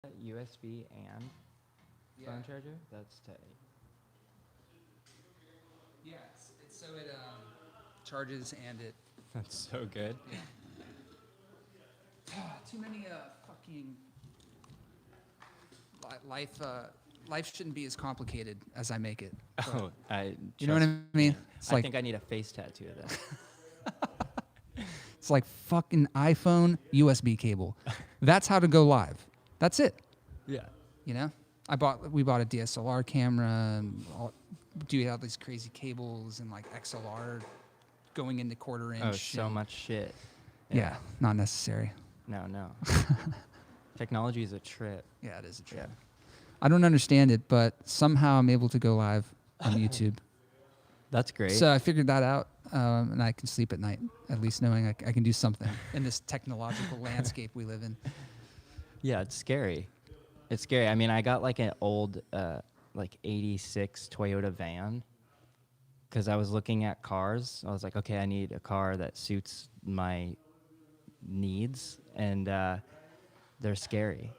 USB and phone charger? That's tight. Yeah, it's so it charges and it. That's so good. Yeah. Too many fucking life. Life shouldn't be as complicated as I make it. Oh, You know what I mean? It's I like think I need a face tattoo of that. it's like fucking iPhone USB cable. That's how to go live. That's it. Yeah. You know, we bought a DSLR camera. And do have these crazy cables and like XLR going into quarter inch. Oh, so and- much shit. Yeah, not necessary. No. Technology is a trip. Yeah, it is a trip. Yeah. I don't understand it, but somehow I'm able to go live on YouTube. That's great. So I figured that out, and I can sleep at night, at least knowing I can do something in this technological landscape we live in. Yeah, it's scary. It's scary. I mean, I got like an old, like 86 Toyota van because I was looking at cars. I was like, okay, I need a car that suits my needs, and they're scary.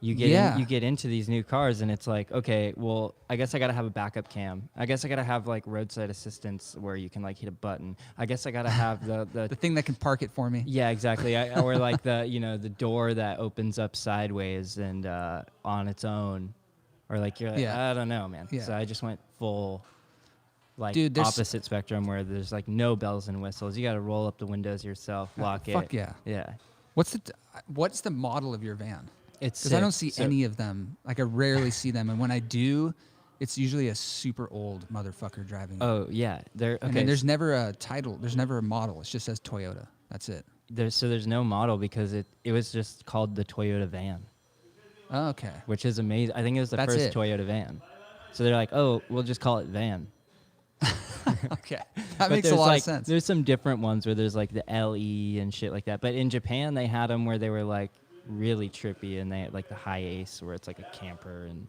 You get into these new cars, and it's like, okay, well, I guess I gotta have a backup cam. I guess I gotta have like roadside assistance where you can like hit a button. I guess I gotta have the The thing that can park it for me. yeah, exactly. Or like the the door that opens up sideways and on its own, or like you're like, Yeah. I don't know, man. Yeah. So I just went full like Dude, there's- opposite spectrum where there's like no bells and whistles. You got to roll up the windows yourself, lock it. Fuck yeah. Yeah. What's the model of your van? It's Because I don't sick. see any of them. Like I rarely see them, and when I do, it's usually a super old motherfucker driving it. Oh yeah, there. And Okay, then there's never a title. There's never a model. It just says Toyota. That's it. there's no model because it was just called the Toyota van, Oh, okay. which is amazing. I think it was the That's first it. Toyota van. So they're like, oh, we'll just call it van. Okay. That But makes a there's lot like, of sense. There's some different ones where there's like the LE and shit like that. But in Japan, they had them where they were like really trippy, and they had like the high ace where it's like a camper, and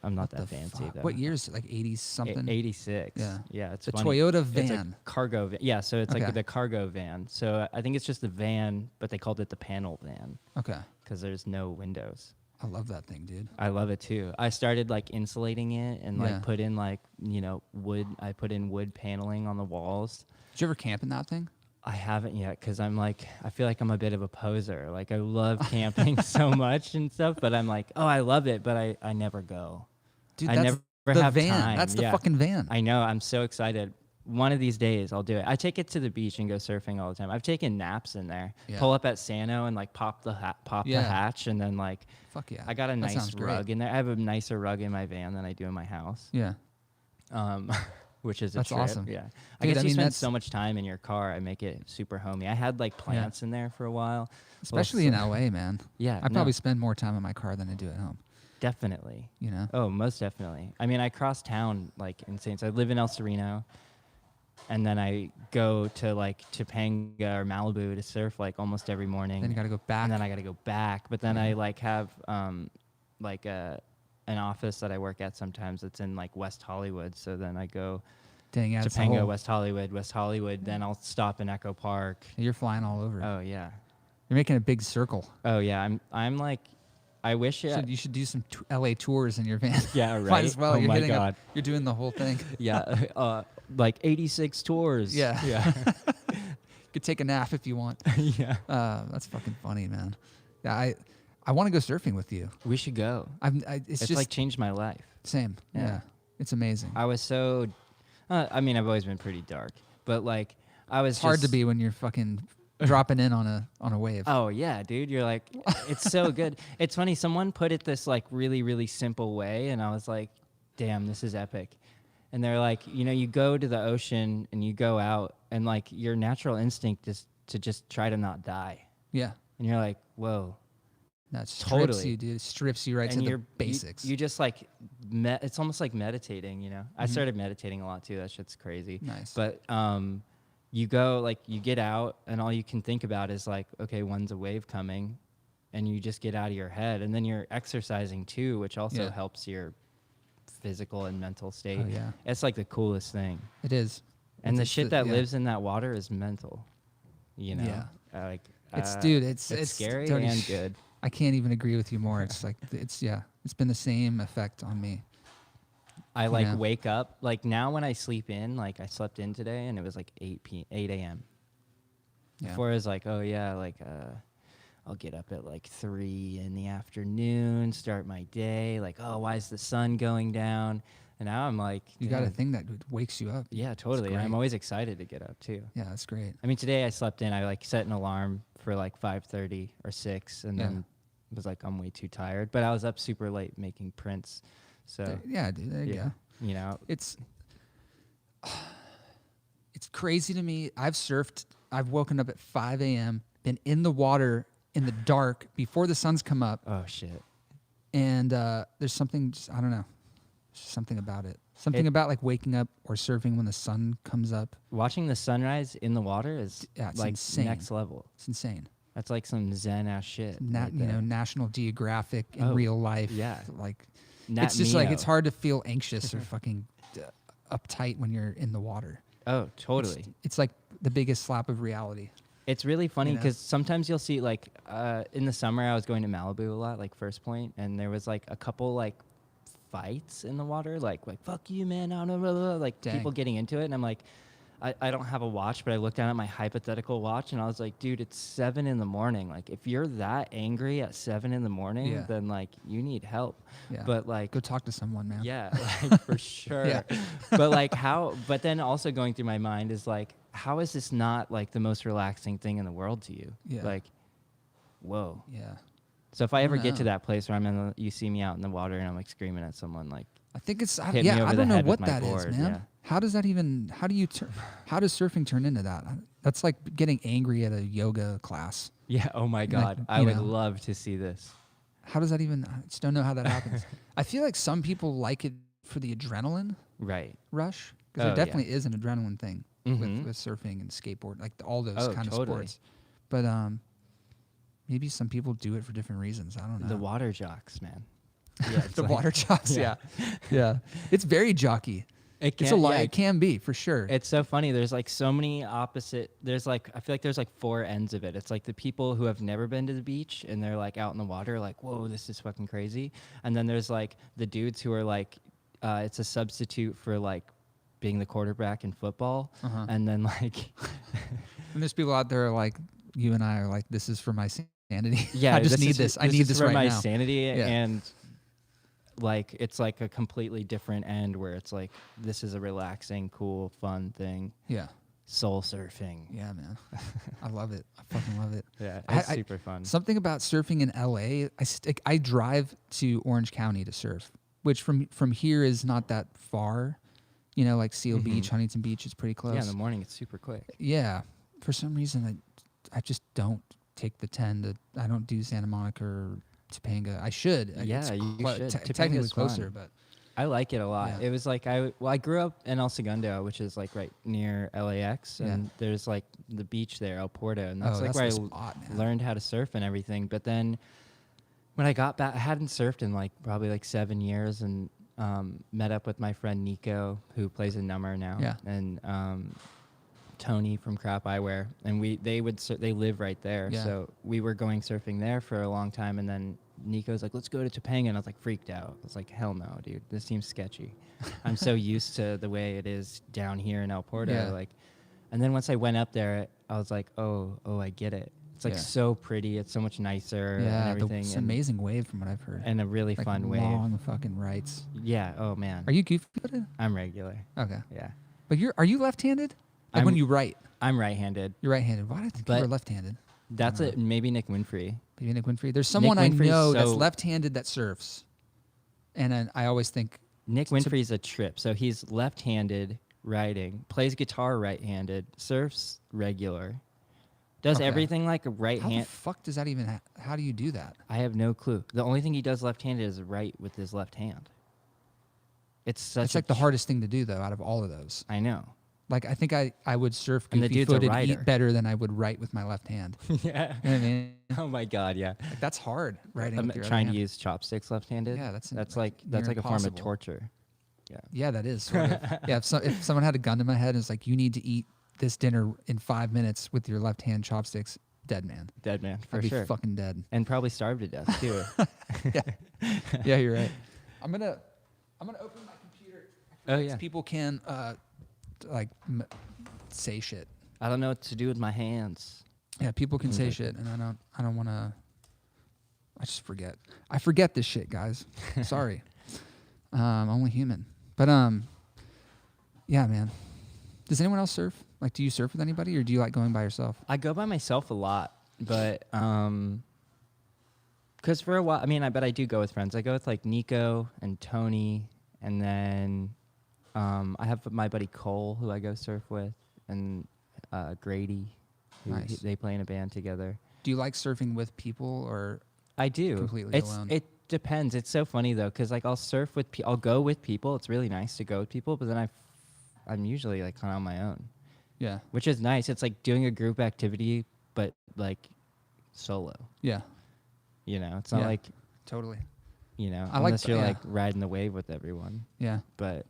I'm not that fancy though. What year is it? Like 80s something? 86. Yeah. Yeah, it's The funny. Toyota It's a van. cargo van. Yeah, so it's Okay. like the cargo van. So I think it's just the van, but they called it the panel van Okay. because there's no windows. I love that thing, dude. I love it too. I started like insulating it and Yeah. like put in like, wood. I put in wood paneling on the walls. Did you ever camp in that thing? I haven't yet because I feel like I'm a bit of a poser. Like I love camping so much and stuff, but I'm like, oh, I love it, but I never go. Dude, I that's never the have van. time. That's the Yeah. fucking van. I know. I'm so excited. One of these days, I'll do it. I take it to the beach and go surfing all the time. I've taken naps in there. Yeah. Pull up at Sano and like pop the Yeah. hatch, and then like Fuck yeah. I got a That nice sounds great. rug in there. I have a nicer rug in my van than I do in my house. Yeah. Which is a That's trip. awesome. Yeah. I Dude, guess I you mean, spend that's- so much time in your car. I make it super homey. I had like plants in there for a while. Especially in LA, man. Yeah, I no. probably spend more time in my car than I do at home. Definitely. You know? Oh, most definitely. I mean, I cross town like insane. So I live in El Sereno, and then I go to like Topanga or Malibu to surf like almost every morning. Then you got to go back. and then I got to go back. But then I like have like an office that I work at sometimes that's in like West Hollywood. So then I go Dang, yeah, it's a Topanga, whole- West Hollywood. Then I'll stop in Echo Park. You're flying all over. Oh yeah. You're making a big circle. Oh yeah. I'm like, I wish it. You should do some LA tours in your van. Yeah, Might right? as well. Oh You're my hitting God. You're doing the whole thing. Yeah. Like 86 tours. Yeah. Yeah. You could take a nap if you want. Yeah. That's fucking funny, man. Yeah, I want to go surfing with you. We should go. It's It's just like changed my life. same. Yeah. Yeah. It's amazing. I was so, I mean, I've always been pretty dark, but like I was It's hard to just- be when you're fucking dropping in on a wave. Oh yeah, dude. You're like, it's so good. It's funny. Someone put it this like really, really simple way. And I was like, damn, this is epic. And they're like, you go to the ocean and you go out and like your natural instinct is to just try to not die. Yeah. And you're like, whoa. That strips Totally. you, dude. It strips you right to And the basics. You just like, it's almost like meditating, I started meditating a lot too. That shit's crazy. Nice. But you go, like, you get out and all you can think about is like, okay, when's a wave coming? And you just get out of your head. And then you're exercising too, which also Yeah. helps your physical and mental state. Oh, yeah. It's like the coolest thing. It is. And the It's shit that yeah. lives in that water is mental, Yeah. Like, Dude, it's scary dirty. and good. I can't even agree with you more. It's like it's been the same effect on me. I like Yeah. wake up like now when I sleep in, like I slept in today and it was like 8 a.m. Yeah. Before it was like, oh yeah, like I'll get up at like 3 in the afternoon, start my day. Like, oh, why is the sun going down? And now I'm like, You got a damn. thing that wakes you up. Yeah, It's totally. And I'm great. always excited to get up too. Yeah, that's great. I mean, today I slept in. I like set an alarm for like 5:30 or 6, and Yeah. then was like, I'm way too tired. But I was up super late making prints. So Yeah, dude. There you yeah, go. you know, It's crazy to me. I've surfed. I've woken up at 5 a.m. Been in the water in the dark before the sun's come up, oh shit. and there's something. I don't know. There's something about it. Something about like waking up or surfing when the sun comes up. Watching the sunrise in the water is It's like insane. next level. It's insane. That's like some Zen ass shit. right You know, there. National Geographic in Oh, real life. yeah. Like Nat it's just like Neo. it's hard to feel anxious or fucking uptight when you're in the water. Oh, totally. It's like the biggest slap of reality. It's really funny You know? because sometimes you'll see like in the summer I was going to Malibu a lot, like First Point, and there was like a couple like fights in the water, like fuck you, man, I don't know, like Dang. people getting into it, and I'm like, I don't have a watch, but I looked down at my hypothetical watch and I was like, dude, it's 7 a.m. Like if you're that angry at 7 a.m, Yeah. then like you need help. Yeah. But like Go talk to someone, man. yeah, like for sure. Yeah. But like how, but then also going through my mind is like, how is this not like the most relaxing thing in the world to you? Yeah. Like, whoa. Yeah. So if I ever get to know. that place where I'm in the, you see me out in the water and I'm like screaming at someone, like, I think it's Hit me over I the don't know head with what my that is, board, man. yeah. How does that even how does surfing turn into that? That's like getting angry at a yoga class. yeah, oh my God, I you would know. love to see this. How does that even I just don't know how that happens. I feel like some people like it for the adrenaline Right. rush because Oh, there yeah. definitely is an adrenaline thing Mhm. with surfing and skateboard, like all those Oh, kind of totally. sports. But maybe some people do it for different reasons. I don't know. The water jocks, man. Yeah, it's The like- water jocks, yeah. yeah. It's very jockey. It It's can- a lot. yeah, It can be for sure. It's so funny. There's like so many opposite. There's like I feel like there's like 4 ends of it. It's like the people who have never been to the beach and they're like out in the water, like whoa, this is fucking crazy. And then there's like the dudes who are like, it's a substitute for like being the quarterback in football. Uh-huh. And then like, And there's people out there like you and I are like, this is for my sanity. yeah, I just need is- this. I need is this for right my now. sanity Yeah. and. Like it's like a completely different end where it's like this is a relaxing, cool, fun thing. Yeah. Soul surfing. Yeah, man. I love it. I fucking love it. Yeah, I- it's super fun. Something about surfing in LA. I drive to Orange County to surf, which from here is not that far. You know, like Seal Beach, Huntington Beach is pretty close. Yeah, in the morning it's super quick. Yeah. For some reason, I just don't take the 10. I don't do Santa Monica or Topanga. I should. Yeah, It's you should. technically Topanga's closer, fun. but I like it a lot. Yeah. It was like I grew up in El Segundo, which is like right near LAX, and there's like the beach there, El Porto, and that's like that's where I the spot, man. learned how to surf and everything. But then when I got back, I hadn't surfed in like probably like 7 years, and met up with my friend Nico, who plays in Numb.er now, Yeah. and Tony from Crap Eyewear, and they live right there, Yeah. so we were going surfing there for a long time, and then Nico's like, let's go to Topanga, and I was like freaked out. I was like, hell no, dude, this seems sketchy. I'm so used to the way it is down here in El Porto, Yeah. like, and then once I went up there, I was like, oh, I get it. It's like Yeah. so pretty. It's so much nicer and yeah, everything. it's an and, amazing wave from what I've heard. and a really like fun wave. long fucking rights. Yeah. Oh man. Are you goofy footed? I'm regular. Okay, Yeah. but are you left-handed? Like when I'm- you write, I'm right-handed. you're right-handed. Why did I think you But- were left-handed? That's I it. Maybe Nick Winfrey. Maybe Nick Winfrey. There's someone I Winfrey's know that's so- left-handed that surfs, and then I always think, Nick Winfrey's a trip. So he's left-handed writing, plays guitar right-handed, surfs regular, does Okay. everything like a right how the hand. fuck does that even? How do you do that? I have no clue. The only thing he does left-handed is write with his left hand. It's such It's like the hardest thing to do though, out of all of those. I know. Like I think I would surf And the goofy dude's a footed writer. eat better than I would write with my left hand. Yeah. You know what I mean? Oh my God. Yeah. Like that's hard writing. I'm with your other trying to hand. use chopsticks left-handed. Yeah, that's like near a form of impossible. torture. Yeah. Yeah, that is. Sort of. Yeah, if someone had a gun to my head and was like, "You need to eat this dinner in 5 minutes with your left hand chopsticks," dead man. Dead man, for I'd be sure. fucking dead. And probably starved to death, too. Yeah, you're right. I'm gonna open my computer. Oh, yeah. People can say shit. I don't know what to do with my hands. Yeah, people can say shit, and I don't want to. I just forget. I forget this shit, guys. Sorry. Only human. But yeah, man. Does anyone else surf? Like, do you surf with anybody, or do you like going by yourself? I go by myself a lot, but because for a while, I mean, I do go with friends. I go with like Nico and Tony, and then I have my buddy Cole, who I go surf with, and Grady. Nice. They play in a band together. Do you like surfing with people, or I do. Completely alone? It depends. It's so funny though, because like I'll surf with I'll go with people. It's really nice to go with people, but then I'm usually like kind of on my own. Yeah. Which is nice. It's like doing a group activity, but like solo. Yeah. You know, it's not like, totally. you know, I unless you're yeah. like riding the wave with everyone. Yeah. But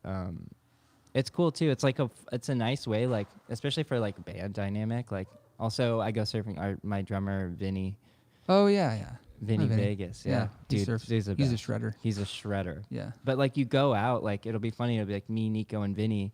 it's cool too. It's like it's a nice way, like especially for like band dynamic. Like also I go surfing. My drummer Vinny. Oh yeah, yeah. Vinny Vinny. Vegas. Yeah, Yeah. he Dude, surfs. he's a He's a best. shredder. He's a shredder. Yeah. But like you go out, like it'll be funny. It'll be like me, Nico, and Vinny.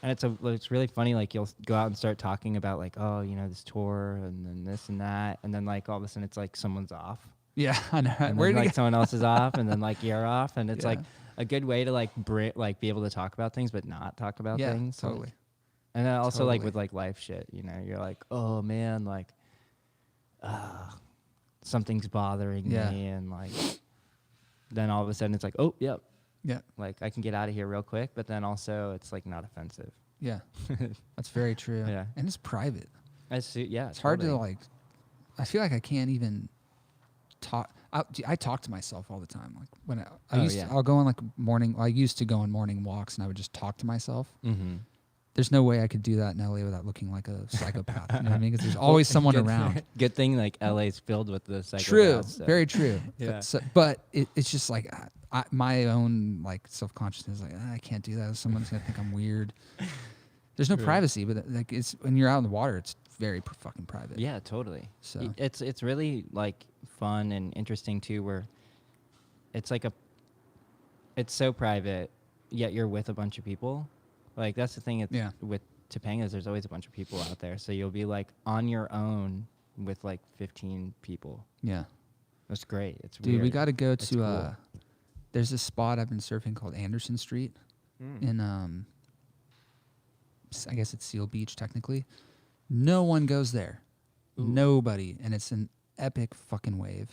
And it's really funny. Like you'll go out and start talking about like, oh, you know, this tour and then this and that, and then like all of a sudden it's like somene's off, Yeah, I know. and Where then, did like he someone else is off, and then like you're off, and it's Yeah. like a good way to like be able to talk about things but not talk about Yeah, things. totally. And then also like Totally. with like life shit, you know, you're like, oh man, like, something's bothering Yeah. me, and like, then all of a sudden it's like, oh, yep, Yeah, like I can get out of here real quick, but then also it's like not offensive. yeah. That's very true. Yeah. And it's private. Yeah, It's hard to like. I feel like I can't even talk. I talk to myself all the time. Like when I'll go on like morning. I used to go on morning walks, and I would just talk to myself. Mm-hmm. There's no way I could do that in LA without looking like a psychopath. You know what I mean? Because there's always someone around. Good thing like LA's filled with the psychopaths. True, So. very true. Yeah. But it's just like my own like self consciousness. Like I can't do that. Someone's gonna think I'm weird. There's no True. privacy, but like it's when you're out in the water, it's very fucking private. Yeah, totally. So It's really like fun and interesting too, where it's like it's so private, yet you're with a bunch of people. Like that's the thing. With Topanga's, there's always a bunch of people out there, so you'll be like on your own with like 15 people. yeah, That's great. It's dude, weird. we got to go It's to. cool. There's this spot I've been surfing called Anderson Street in I guess it's Seal Beach technically. No one goes there. Ooh. Nobody, and it's an epic fucking wave.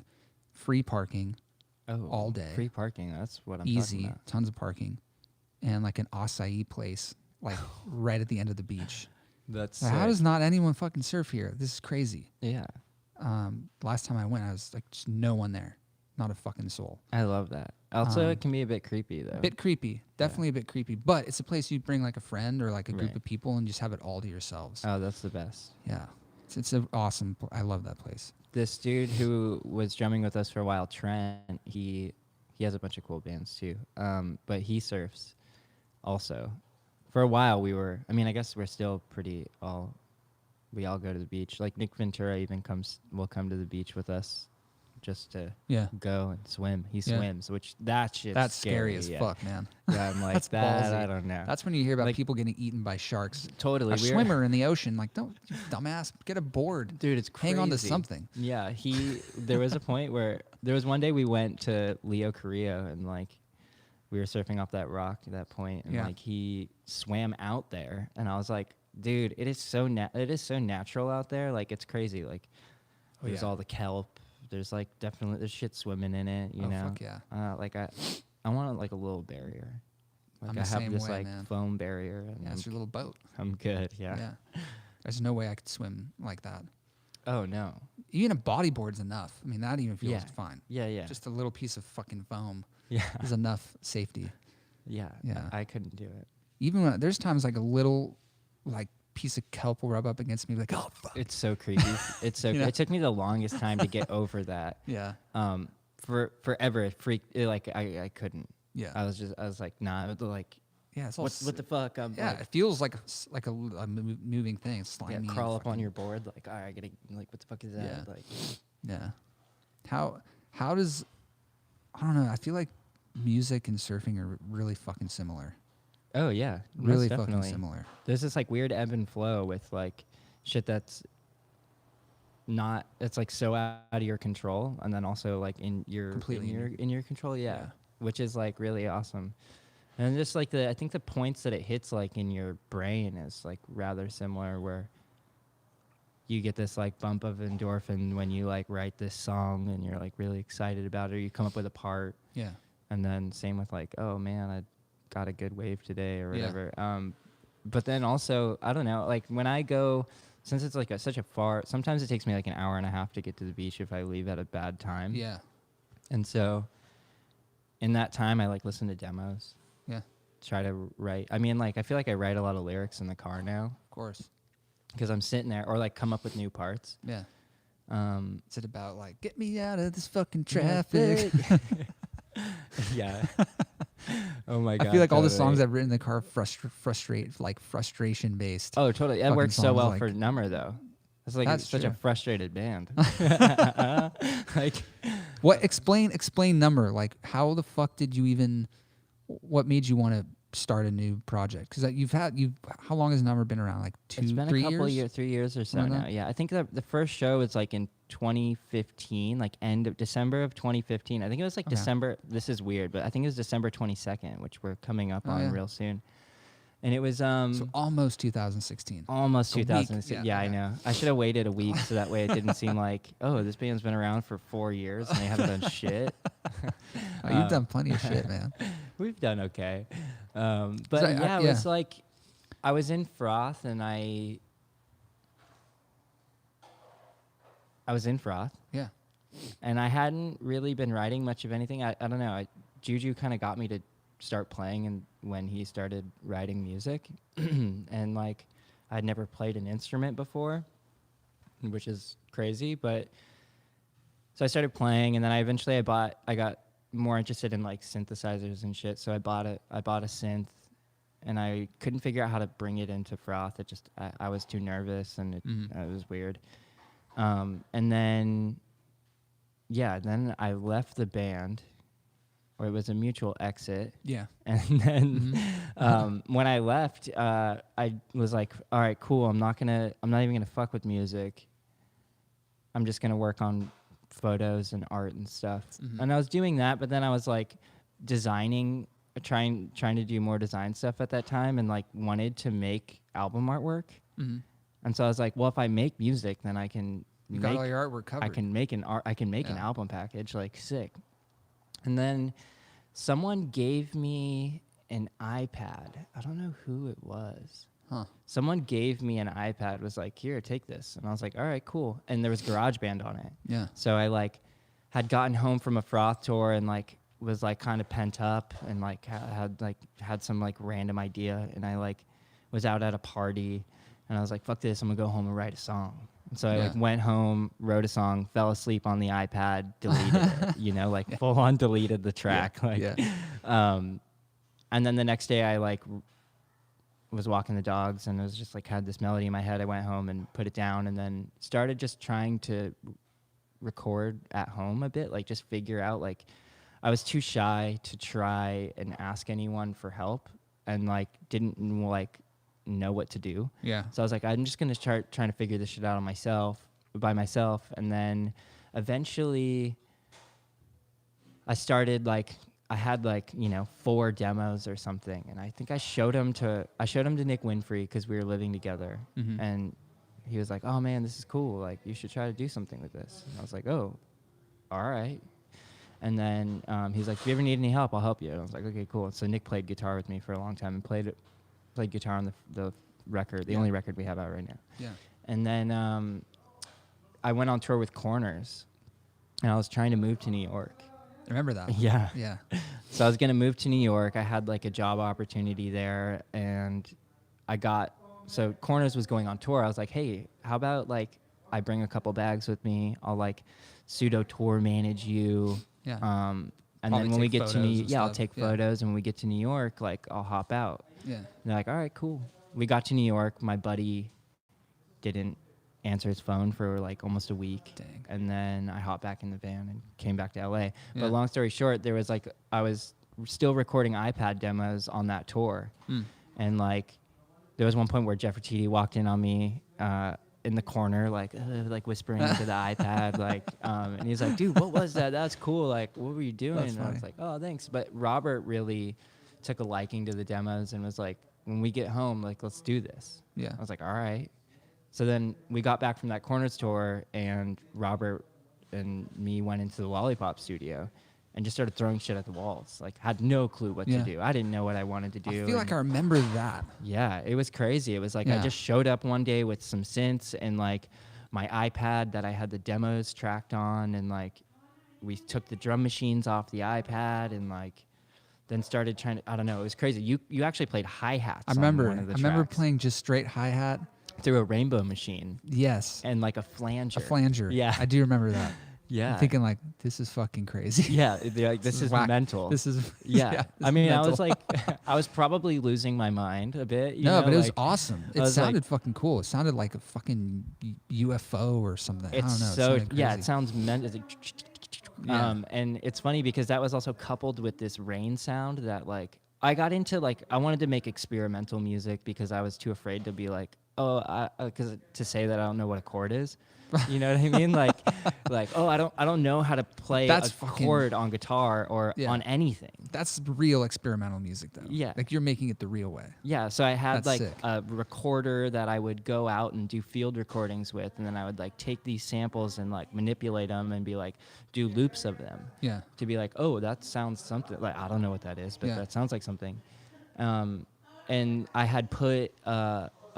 Free parking. all day. Free parking. That's what I'm Easy, talking about. tons of parking, and like an acai place, like right at the end of the beach. That's Like, how does not anyone fucking surf here? This is crazy. yeah. Last time I went, I was like, just no one there, not a fucking soul. I love that. Also, it can be a bit creepy though. A bit creepy, definitely a bit creepy. But it's a place you bring like a friend or like a group Right. of people and just have it all to yourselves. Oh, that's the best. Yeah, it's an awesome. I love that place. This dude who was drumming with us for a while, Trent, he has a bunch of cool bands too. But he surfs also. For a while I guess we're still we all go to the beach. Like Nick Ventura will come to the beach with us just to go and swim. He swims, which that's scary as fuck, man. Yeah, I'm like That's that. ballsy. I don't know. That's when you hear about Like- people getting eaten by sharks. Totally. A swimmer in the ocean, like, don't, you dumbass, get a board. Dude, it's crazy. Hang on to something. Yeah, there was a point where there was one day we went to Leo, Korea, and like we were surfing off that rock at that point, and like he swam out there, and I was like, dude, it is so natural out there, like it's crazy. Like there's all the kelp, there's like definitely there's shit swimming in it, you know. Fuck yeah. Like I want like a little barrier. Like I'm I the have same this way, like man. foam barrier, and Yeah, it's your little boat. I'm good. Yeah. There's no way I could swim like that. Oh no. Even a bodyboard's enough. I mean, that even feels Yeah. fine. Yeah. Just a little piece of fucking foam yeah. is enough safety. Yeah. Yeah. I couldn't do it. Even when there's times like a little like piece of kelp will rub up against me, like, oh fuck. It's so creepy. It's so. You know? It took me the longest time to get over that. Yeah. For forever, it freaked. I couldn't. Yeah. I was like, nah. Like Yeah, it's all. What the fuck? I'm Yeah, like, it feels like a moving thing. Slimy. yeah, and crawl up on fucking- your board. Like, all right, I gotta like, what the fuck is that? Yeah. Like, Yeah. How does I don't know. I feel like music and surfing are really fucking similar. oh yeah, Really most fucking definitely. similar. There's this like weird ebb and flow with like shit that's not. It's like so out of your control, and then also like Completely in your control. Yeah, Yeah. which is like really awesome. And just like I think the points that it hits like in your brain is like rather similar, where you get this like bump of endorphin when you like write this song and you're like really excited about it, or you come up with a part. Yeah. And then same with like, oh man, I got a good wave today or Yeah. whatever. But then also, I don't know, like when I go, since it's like such a far, sometimes it takes me like an hour and a half to get to the beach if I leave at a bad time. Yeah. And so in that time, I like listen to demos, Yeah. try to write. I mean, like I feel like I write a lot of lyrics in the car now Of course. because I'm sitting there, or like come up with new parts. Yeah. Um, Is it about like get me out of this fucking traffic? Yeah. Oh my god. I feel like all the songs totally. I've written in the car frustration based. Oh, totally. That fucking works so songs well like- for Numb.er though. It's like That's such a true. frustrated band. Like, What explain Numb.er? Like how the fuck did you even? What made you want to start a new project? Because how long has Numb.er been around? Like it's been 3 a couple years? years, 3 years or so Something like now. that? Yeah, I think the first show was like in 2015, like end of December of 2015. I think it was like Okay. December. This is weird, but I think it was December 22nd, which we're coming up Oh, on yeah. real soon. And it was So almost 2016. almost a week. 2006. Yeah, I okay. know. I should have waited a week so that way it didn't seem like, oh, this band's been around for 4 years and they haven't done shit. Oh, you've done plenty of shit, man. We've done okay. But So, yeah, it yeah. was like I was in Froth and I was in Froth Yeah. and I hadn't really been writing much of anything. I don't know. Juju kind of got me to start playing and when he started writing music and like I'd never played an instrument before, which is crazy, but so I started playing and then I got more interested in like synthesizers and shit. So I bought a synth and I couldn't figure out how to bring it into Froth. It just, I was too nervous and it was weird. And then, yeah, then I left the band, or it was a mutual exit. Yeah. And then when I left, I was like, all right, cool. I'm not even gonna fuck with music. I'm just gonna work on photos and art and stuff. And I was doing that, but then I was like designing, trying to do more design stuff at that time, and like wanted to make album artwork. And so I was like, well, if I make music, then I can You got all your artwork covered. I can make an Yeah. album package, like sick. And then someone gave me an iPad. I don't know who it was. Huh. Someone gave me an iPad, was like, here, take this. And I was like, all right, cool. And there was GarageBand on it. Yeah. So I like had gotten home from a Froth tour and like was like kind of pent up and like had some like random idea. And I like was out at a party and I was like, fuck this, I'm gonna go home and write a song. And so I like went home, wrote a song, fell asleep on the iPad, deleted it, you know, like full on deleted the track. Like, and then the next day I like was walking the dogs and it was just like had this melody in my head. I went home and put it down and then started just trying to record at home a bit, like just figure out, like I was too shy to try and ask anyone for help and like didn't like know what to do. Yeah. So I was like, I'm just gonna start trying to figure this shit out by myself. And then eventually I started like, I had like, 4 demos or something. And I think I showed them to Nick Winfrey because we were living together. And he was like, oh man, this is cool. Like you should try to do something with this. And I was like, oh, all right. And then he's like, if you ever need any help, I'll help you. And I was like, okay, cool. So Nick played guitar with me for a long time and played guitar on the record, the only record we have out right now. Yeah. And then I went on tour with Corners and I was trying to move to New York. I remember that. Yeah. Yeah. So I was going to move to New York. I had like a job opportunity there and so Corners was going on tour. I was like, hey, how about like I bring a couple bags with me. I'll like pseudo tour manage you. Yeah. And Probably then when we take get to photos and I'll stuff. take Yeah. photos. And when we get to New York, like I'll hop out. Yeah. And they're like, all right, cool. We got to New York. My buddy didn't answer his phone for like almost a week. Dang. And then I hopped back in the van and came back to LA. Yeah. But long story short, there was like, I was still recording iPad demos on that tour. And like, there was one point where Jeff Fribourg walked in on me in the corner, like whispering into the iPad, like, and he's like, dude, what was that? That's cool. Like, what were you doing? That's And I was funny. like, oh, thanks. But Robert really took a liking to the demos and was like, when we get home, like, let's do this. Yeah. I was like, all right. So then we got back from that Corners tour, and Robert and me went into the Lollipop studio and just started throwing shit at the walls. Like, had no clue what to Yeah. do. I didn't know what I wanted to do. I feel like and I remember that. yeah, it was crazy. It was like I Yeah. just showed up one day with some synths and like my iPad that I had the demos tracked on, and like we took the drum machines off the iPad and like then started trying to, I don't know, it was crazy. You actually played hi-hats I on remember. one of the I remember tracks playing just straight hi-hat. through a rainbow machine Yes. and like a flanger. A flanger. Yeah. I do remember that. Yeah. I'm thinking like, this is fucking crazy. Yeah, they're like, this is whack. mental. This is yeah. this I is mean, I mental. was like, I was probably losing my mind a bit. You no, know, but it was like, awesome. It was like- sounded fucking cool. It sounded like a fucking UFO or something. I It's don't know. It so sounded yeah, crazy. it sounds Yeah. and it's funny because that was also coupled with this rain sound that like I got into. Like I wanted to make experimental music because I was too afraid to be like, because to say that I don't know what a chord is. You know what I mean? Like I don't know how to play That's a fucking- chord on guitar or Yeah. on anything. That's real experimental music, though. Yeah. Like you're making it the real way. Yeah, so I had That's like sick. a recorder that I would go out and do field recordings with, and then I would like take these samples and like manipulate them and be like do loops of them Yeah. to be like, oh, that sounds something like I don't know what that is, but Yeah. that sounds like something. And I had put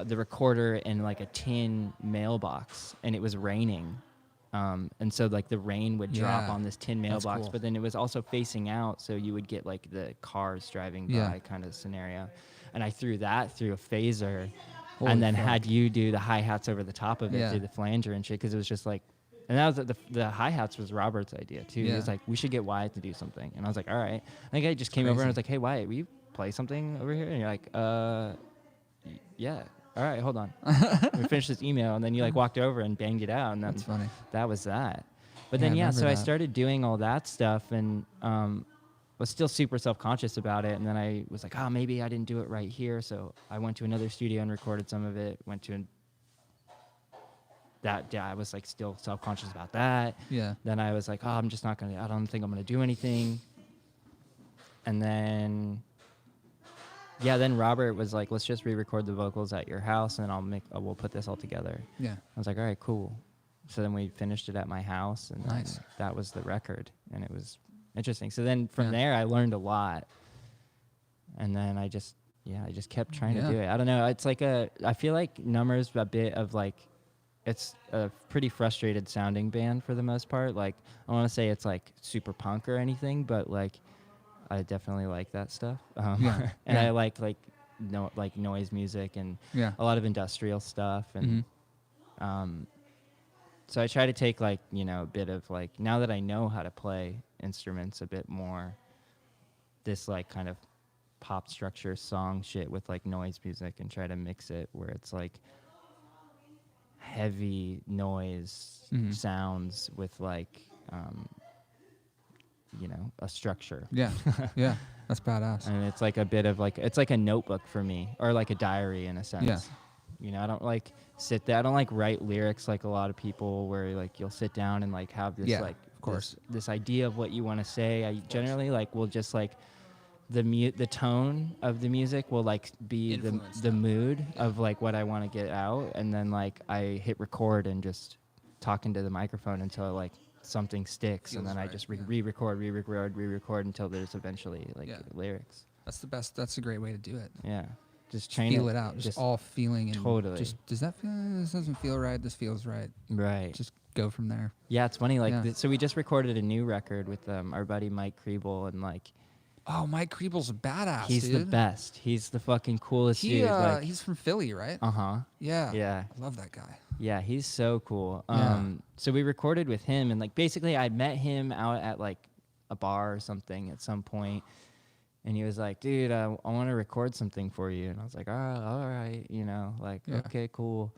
the recorder in like a tin mailbox, and it was raining. And so like the rain would drop Yeah. on this tin That's mailbox, cool. but then it was also facing out, so you would get like the cars driving Yeah. by kind of scenario. And I threw that through a phaser, Holy and then fuck. had you do the hi-hats over the top of it Yeah. through the flanger and shit, because it was just like, and that was the hi-hats was Robert's idea too. He Yeah. was like, we should get Wyatt to do something, and I was like, all right. I think I just came over and I was like, hey Wyatt, will you play something over here? And you're like, yeah. All right, hold on. We finished this email, and then you like walked over and banged it out, and then That's funny. that was that. But Yeah, then I yeah, so remember I that. started doing all that stuff, and was still super self-conscious about it. And then I was like, oh, maybe I didn't do it right here. So I went to another studio and recorded some of it. I was like still self-conscious about that. Yeah. Then I was like, oh, I don't think I'm gonna do anything. And then, yeah, then Robert was like, let's just re-record the vocals at your house, and we'll put this all together. Yeah. I was like, all right, cool. So then we finished it at my house, and then Nice. that was the record, and it was interesting. So then from Yeah. there, I learned a lot, and then I just kept trying to do it. I don't know. It's like I feel like Numb.er's a bit of like, it's a pretty frustrated sounding band for the most part. Like, I want to say it's like super punk or anything, but like, I definitely like that stuff. Yeah. And Yeah. I like noise music and Yeah. a lot of industrial stuff. And so I try to take like, a bit of like, now that I know how to play instruments a bit more, this like kind of pop structure song shit with like noise music, and try to mix it where it's like heavy noise sounds with like, a structure. Yeah. Yeah. That's badass. And it's like a bit of like, it's like a notebook for me, or like a diary in a sense. Yeah. I don't like sit there. I don't like write lyrics like a lot of people, where like you'll sit down and like have this like of course. this idea of what you want to say. I generally like will just like the tone of the music will like be Influence the mood of like what I want to get out, and then like I hit record and just talk into the microphone until like something sticks, and Feels then I right, just yeah. re-record until there's eventually like Yeah. lyrics. That's the best. That's a great way to do it. Yeah, just Just train feel it out. Just all feeling and totally. Just does that feel? This doesn't feel right. This feels right. right. Just go from there. Yeah, it's funny. Like, Yeah. so we just recorded a new record with our buddy Mike Kriebel, and like, Oh, Mike Kriebel's a badass. he's the dude. best. He's the fucking coolest He dude. Like, he's from Philly, right? yeah, I love that guy. yeah, he's so cool. Yeah. So we recorded with him, and like basically I met him out at like a bar or something at some point, and he was like, "Dude, I want to record something for you." And I was like, "Oh, all right, you know, like, Yeah. okay, cool."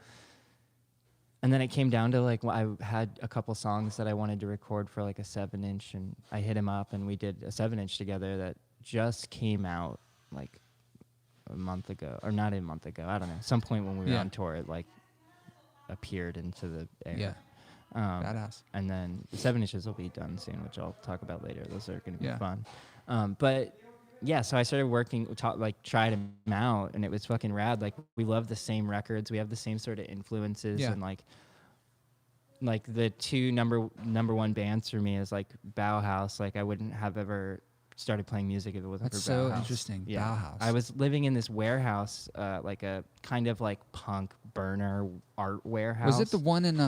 And then it came down to like, I had a couple songs that I wanted to record for like a 7-inch, and I hit him up, and we did a 7-inch together that just came out like a month ago, or not a month ago. I don't know. Some point when we were on tour, it like appeared into the air. Yeah. Badass. And then the 7-inches will be done soon, which I'll talk about later. Those are going to be Yeah. fun. But yeah, so I started working, tried them out, and it was fucking rad. Like, we love the same records. We have the same sort of influences, Yeah. and like the two number one bands for me is like Bauhaus. Like, I wouldn't have ever started playing music if it wasn't That's for Bauhaus. so interesting. Yeah. Bauhaus. I was living in this warehouse, like a kind of like punk burner art warehouse. Was it the one in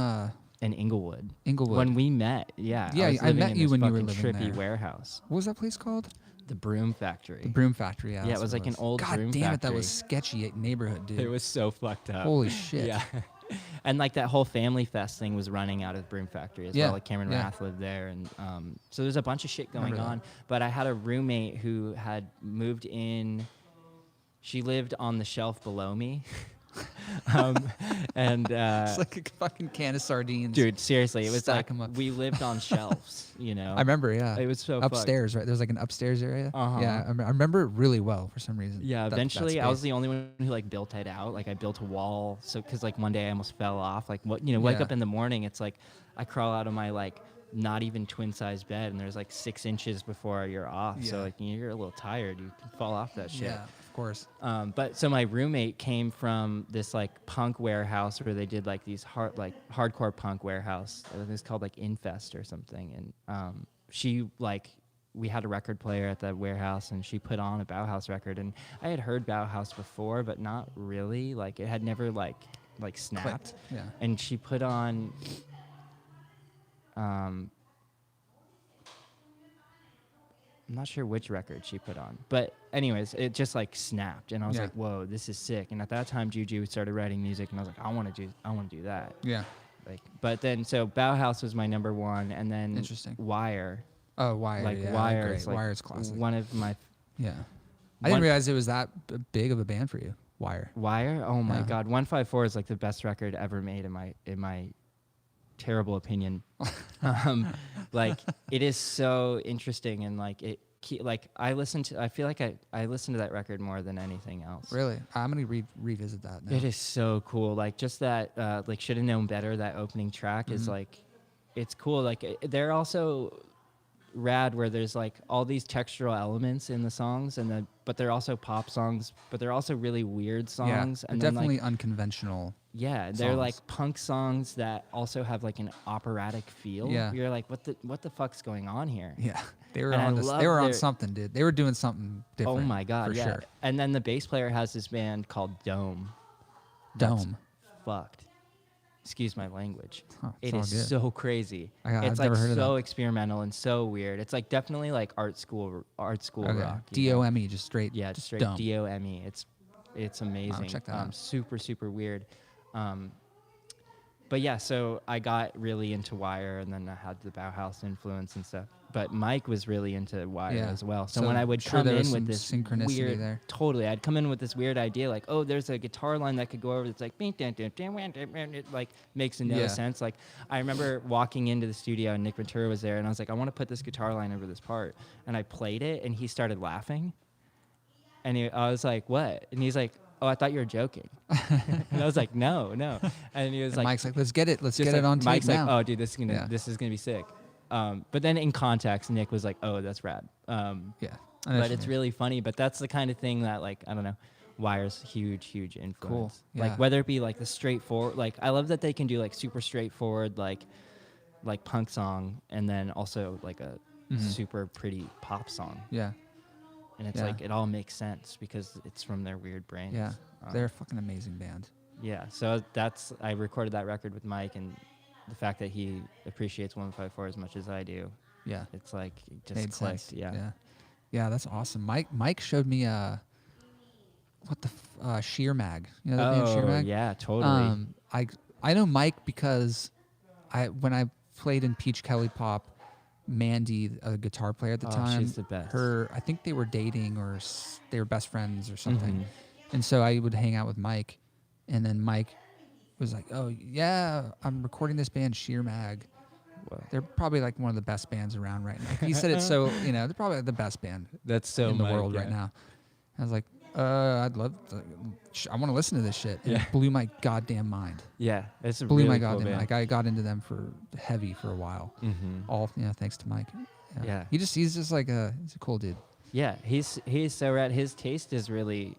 Inglewood? Inglewood? When we met, yeah. Yeah, was I living met in you this when you were fucking living trippy there. warehouse. What was that place called? The Broom Factory. The Broom Factory. Yeah, Yeah, that's it was what like an old God broom damn it, that factory. was sketchy neighborhood, dude. It was so fucked up. Holy shit. Yeah. And like that whole Family Fest thing was running out of the Broom Factory as well. Like Cameron yeah. Rath lived there, and so there's a bunch of shit going Remember on. that. But I had a roommate who had moved in. She lived on the shelf below me. And It's like a fucking can of sardines. dude, seriously, it was Stack like 'em up. we lived on shelves, you know. I remember, yeah. It was so fucked. upstairs, right? There was like an upstairs area. Uh-huh. Yeah, I remember it really well for some reason. Yeah, that eventually I was space. the only one who like built it out. Like, I built a wall, so because like one day I almost fell off. Like, what, you know, wake Yeah. up in the morning, it's like I crawl out of my like not even twin size bed, and there's like 6 inches before you're off. So Yeah. like, you're a little tired, you can fall off that shit. Yeah, of course. But so my roommate came from this like punk warehouse where they did like these hardcore punk warehouse. It was called like Infest or something. And she like, we had a record player at the warehouse, and she put on a Bauhaus record. And I had heard Bauhaus before, but not really. Like, it had never like snapped. Clicked. Yeah. And she put on. I'm not sure which record she put on, but anyways, it just like snapped, and I was Yeah. like, "Whoa, this is sick!" And at that time, Juju started writing music, and I was like, "I want to do that." Yeah. Like, but then so Bauhaus was my number one, and then Interesting. Wire, Oh, Wire. like yeah, Wire, great. is like Wire's classic. one of my Yeah. I didn't one- realize it was that big of a band for you. Wire. Wire. Oh my Yeah. God, 154 is like the best record ever made in my terrible opinion. Like, it is so interesting, and like like I feel like I listen to that record more than anything else. Really? I'm gonna revisit that now. It is so cool. Like, just that like Should Have Known Better, that opening track is Mhm. like, it's cool. Like, they're also rad where there's like all these textural elements in the songs, but they're also pop songs, but they're also really weird songs. Yeah, And they're then, definitely like, unconventional. yeah, they're songs. like punk songs that also have like an operatic feel. Yeah. You're like, what the fuck's going on here? Yeah, they were And I on this. love They were on their- something, dude. They were doing something different. Oh my God, for yeah. sure. And then the bass player has this band called Dome. Dome. Fucked. Excuse my language. Huh, it's It all is good. so crazy. I've It's like never heard of so that. experimental and so weird. It's like definitely like art school Okay. rock. you know? DOME, just straight. Yeah, just straight Dome. DOME. It's amazing. check that out. Super, super weird. But yeah, so I got really into Wire, and then I had the Bauhaus influence and stuff. But Mike was really into Wire Yeah. as well. So So when I would sure come there in was with some this synchronicity weird, there. totally, I'd come in with this weird idea, like, oh, there's a guitar line that could go over. It's like, it like makes no Yeah. sense. Like, I remember walking into the studio, and Nick Ventura was there, and I was like, I want to put this guitar line over this part, and I played it, and he started laughing, and I was like, what? And he's like, oh, I thought you were joking. And I was like, no. And he was And like, Mike's like, let's get it. Let's just get like, it on tape Mike's now. like, oh, dude, this Yeah. is gonna be sick. But then in context, Nick was like, oh, that's rad. Yeah. I know what But you it's mean. really funny. But that's the kind of thing that, like, I don't know, Wire's huge influence. Cool. Like, Yeah. whether it be like the straightforward, like, I love that they can do like super straightforward, like punk song, and then also like a Mhm. super pretty pop song. Yeah. And it's Yeah. like, it all makes sense because it's from their weird brains. Yeah. Um, They're a fucking amazing band. Yeah, so I recorded that record with Mike, and the fact that he appreciates 154 as much as I do, Yeah. it's like, it just Made clicked. sense. Yeah. Yeah, that's awesome. Mike showed me Sheer Mag. You know that band Sheer Oh, Mag? yeah, totally. I know Mike because when I played in Peach Kelly Pop, Mandy, a guitar player at the Oh, time. she's the best. I think they were dating or they were best friends or something. Mhm. And so I would hang out with Mike, and then Mike was like, "Oh yeah, I'm recording this band Sheer Mag. Whoa. They're probably like one of the best bands around right now." He said it so, they're probably the best band That's so in the Mike, world yeah. right now. I was like, I'd love to, I want to listen to this shit. And Yeah. it blew my goddamn mind. Yeah, it's a Blew really my cool goddamn band. mind. Like, I got into them for heavy for a while. Mhm. All, thanks to Mike. Yeah. He's just like he's a cool dude. Yeah, he's so rad. His taste is really,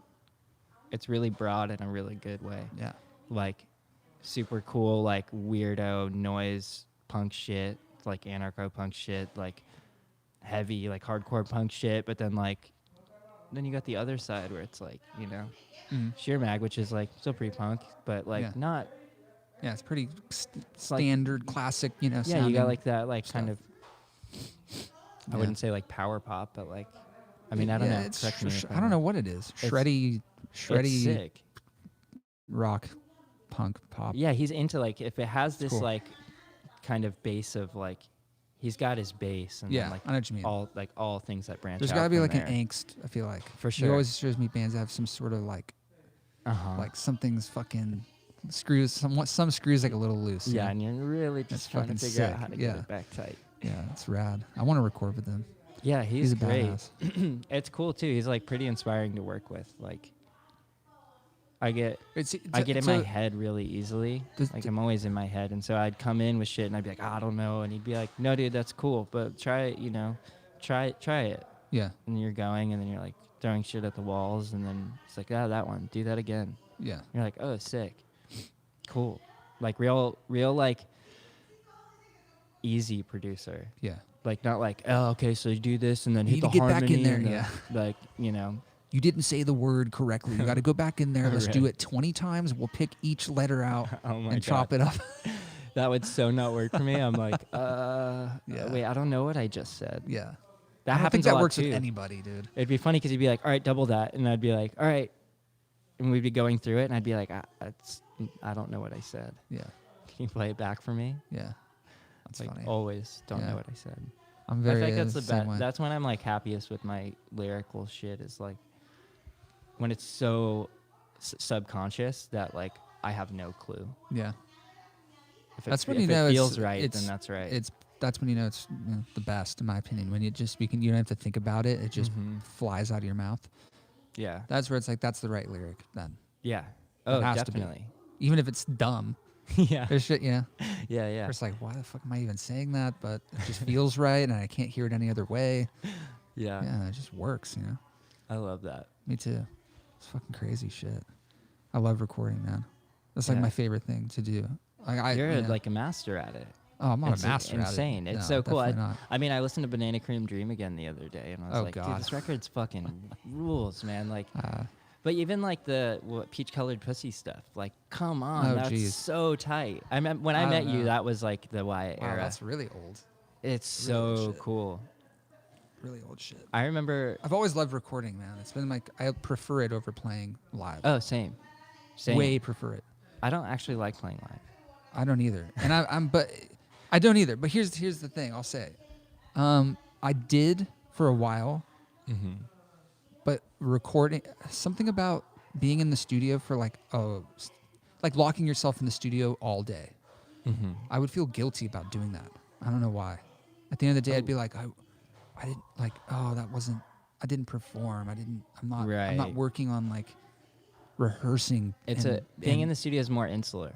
it's really broad in a really good way. Yeah. Like, super cool, like weirdo noise punk shit, like anarcho punk shit, like heavy, like hardcore punk shit. But then then you got the other side where it's like, Sheer Mag, which is like still pretty punk, but like Yeah. not. Yeah, it's pretty like- standard, classic, Yeah, you sounding got like that, like kind stuff. of. I Yeah. wouldn't say like power pop, but like, I mean, I don't know. It's Correct me if I I'm don't know wrong. what it is. It's Shreddy sick. rock, punk, pop. Yeah, he's into like if it has this cool. like kind of base of like he's got his base and Yeah, then like I know what you mean. all things that branch There's out. got to be from like there. an angst, I feel like. For He sure. always shows me bands that have some sort of like something's fucking screws, some screws like a little loose. Yeah, and you're really That's just trying to fucking figure out sick, how to yeah. get it back tight. Yeah, it's rad. I want to record with him. Yeah, he's a great. badass. It's cool too. He's like pretty inspiring to work with. Like I get in my head really easily. Like I'm always in my head, and so I'd come in with shit, and I'd be like, I don't know, and he'd be like, No, dude, that's cool, but try it. Try it. Yeah, And you're going, and then you're like throwing shit at the walls, and then it's like, that one, do that again. yeah, You're like, oh, sick, cool, like real like easy producer. yeah. Like not like, oh, okay, so you do this and then You hit the need to get back harmony in there, and the- yeah. like You didn't say the word correctly. You got to go back in there. Let's do Right. it 20 times. We'll pick each letter out Oh my and chop God. it up. that would so not work for me. I'm like, Yeah. wait, I don't know what I just said. Yeah. That I don't happens think a that lot works too. with anybody, dude. It'd be funny because you'd be like, all right, double that, and I'd be like, all right, and we'd be going through it, and I'd be like, I don't know what I said. Yeah. Can you play it back for me? Yeah. That's like funny. always don't Yeah. know what I said. I'm I very think that's the same best. way. That's when I'm like happiest with my lyrical shit. Is like when it's so subconscious that like I have no clue. Yeah. If That's it, when if you know it feels it's, right, it's, then that's right. That's when you know it's the best, in my opinion. When you don't have to think about it. It just Mhm. flies out of your mouth. Yeah. That's where it's like, that's the right lyric then. Yeah. Oh, has to be. definitely. Even if it's dumb. yeah. There's shit, Yeah. where Yeah. it's like, why the fuck am I even saying that? But it just feels right, and I can't hear it any other way. Yeah. Yeah, it just works, I love that. Me too. It's fucking crazy shit. I love recording, man. That's like Yeah. my favorite thing to do. You're like a master at it. oh, I'm not It's a master insane. at it. It's No, so cool. definitely not. I mean, I listened to Banana Cream Dream again the other day, and I was Oh, like, dude, God. this record's fucking rules, man. Like, Uh, but even like the peach colored pussy stuff, like, come on, Oh, that's geez. so tight. When I I met don't you, know. that was like the Wyatt wow, era. that's really old. It's really good so shit. cool. Really old shit. I remember. I've always loved recording, man. It's been like, I prefer it over playing live. Oh, same. Way prefer it. I don't actually like playing live. I don't either, and I don't either. But here's the thing. I'll say, I did for a while, Mm-hmm. but recording something about being in the studio for like locking yourself in the studio all day. Mm-hmm. I would feel guilty about doing that. I don't know why. At the end of the day, I'd be like, I didn't like. Oh, I didn't perform. I'm not Right. working on like rehearsing. Being in the studio is more insular.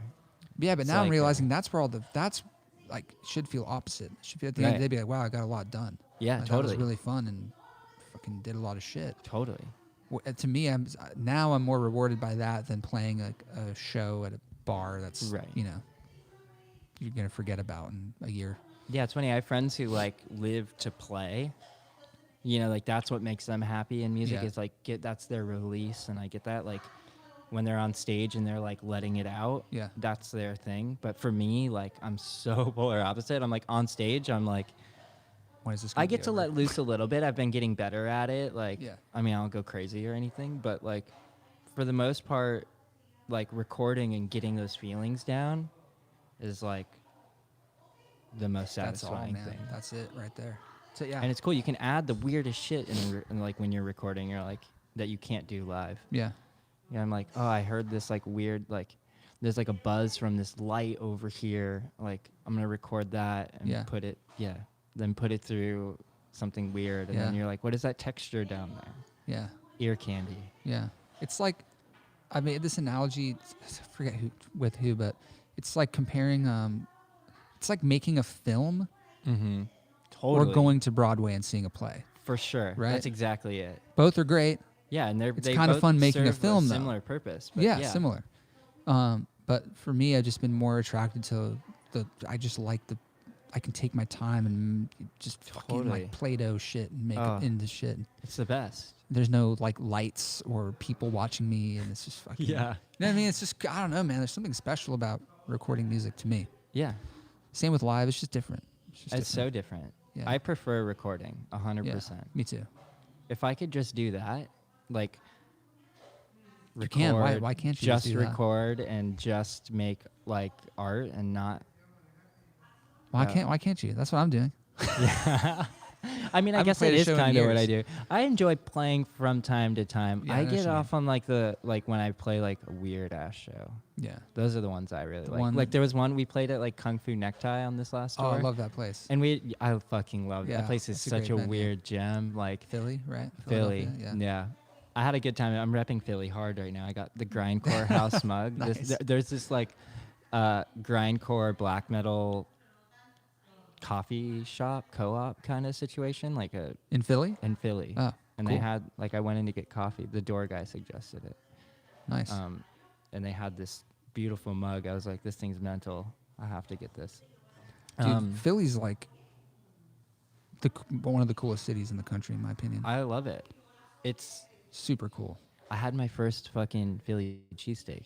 Yeah, but It's now I'm like, realizing that's where that's like should feel opposite. It should be at the end of the Right. day, be like, wow, I got a lot done. Yeah, Like, totally. That was really fun and fucking did a lot of shit. Totally. To me, I'm more rewarded by that than playing a show at a bar that's Right. You're gonna forget about in a year. Yeah, it's funny. I have friends who like live to play. Like that's what makes them happy in music. Yeah. Is like that's their release, and I get that. Like when they're on stage and they're like letting it out. Yeah. That's their thing. But for me, like I'm so polar opposite. I'm like on stage. I'm like When is this? I gonna get be to over? let loose a little bit. I've been getting better at it. Like Yeah. I mean, I don't go crazy or anything, but like for the most part, like recording and getting those feelings down is like the most That's all, satisfying man. thing. That's it right there. So yeah. And it's cool. You can add the weirdest shit in like when you're recording. You're like that you can't do live. Yeah. Yeah, I'm like, oh, I heard this like weird like. There's like a buzz from this light over here. Like I'm gonna record that and put it. Yeah. Then put it through something weird, and then you're like, what is that texture down there? Yeah. Ear candy. Yeah. It's like, I made this analogy, I forget who, but it's like comparing, it's like making a film Mm-hmm. Totally. or going to Broadway and seeing a play. For sure. Right? That's exactly it. Both are great. Yeah, and It's they kind of both fun making a serve film, though. similar purpose. But Yeah, similar. But for me, I've just been more attracted to I just like I can take my time and just fucking Totally. like Play-Doh shit and make it into shit. It's the best. There's no like lights or people watching me, and it's just fucking. Yeah. You know what I mean? It's just, I don't know, man. There's something special about recording music to me. Yeah. Same with live. It's just different. It's so different. Yeah. I prefer recording 100%. Yeah, me too. If I could just do that, like You can. Why can't you just do that? record and just make like art and not Why can't you? That's what I'm doing. Yeah. I mean, I haven't guess played it a is show in kind of what I years. do. I enjoy playing from time to time. Yeah, I I know what get you off on like when I play like a weird ass show. Yeah. Those are the ones I really like. one- Like there was one we played at like Kung Fu Necktie on this last tour. Oh, I love that place. And I fucking love it. Yeah, That place is it's a such great a venue. weird gem. Like Philly, right? Philly. Philadelphia, Yeah. I had a good time. I'm repping Philly hard right now. I got the Grindcore House mug. Nice. There's this like Grindcore black metal coffee shop co-op kind of situation, like In Philly? in Philly. Oh, and cool. they had like I went in to get coffee. The door guy suggested it. Nice. And they had this beautiful mug. I was like, this thing's mental. I have to get this. Dude, Philly's like one of the coolest cities in the country, in my opinion. I love it. It's Super cool. I had my first fucking Philly cheesesteak.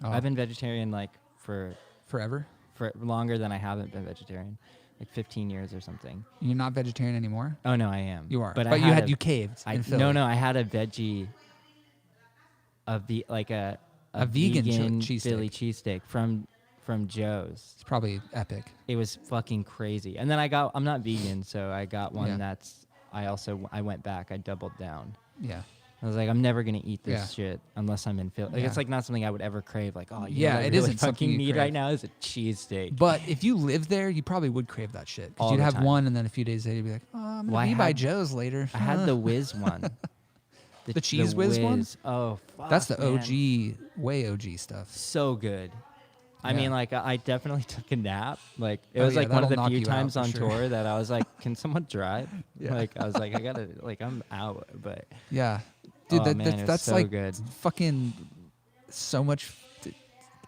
Oh. I've been vegetarian like for Forever? longer than I haven't been vegetarian, like 15 years or something. You're not vegetarian anymore? Oh no, I am. You are. but you caved in Philly. No, I had a veggie, a vegan cheesesteak. Philly cheesesteak from Joe's. It's probably epic. It was fucking crazy. And then I'm not vegan, so I got one Yeah. I went back. I doubled down. Yeah. I was like, I'm never gonna eat this Yeah. shit unless I'm in Philly. Like, Yeah. It's like not something I would ever crave. Like, oh, Yeah, what I it really isn't something fucking you need crave. right now is a cheesesteak. But if you live there, you probably would crave that shit. Because All you'd the have time. one, and then a few days later, you'd be like, oh, I'm going Well, I to be by had- Joe's later. I had the Whiz one. The Cheese Whiz one? Oh, fuck, That's the man. OG, way OG stuff. So good. I Yeah. mean, like, I definitely took a nap. Like, it Oh, was yeah, like one of that'll the knock few you out times for on sure. tour that I was like, can someone drive? Yeah. Like, I was like, I gotta, like, I'm out. But Yeah. Dude, Oh, man, it was that's so like good. fucking so much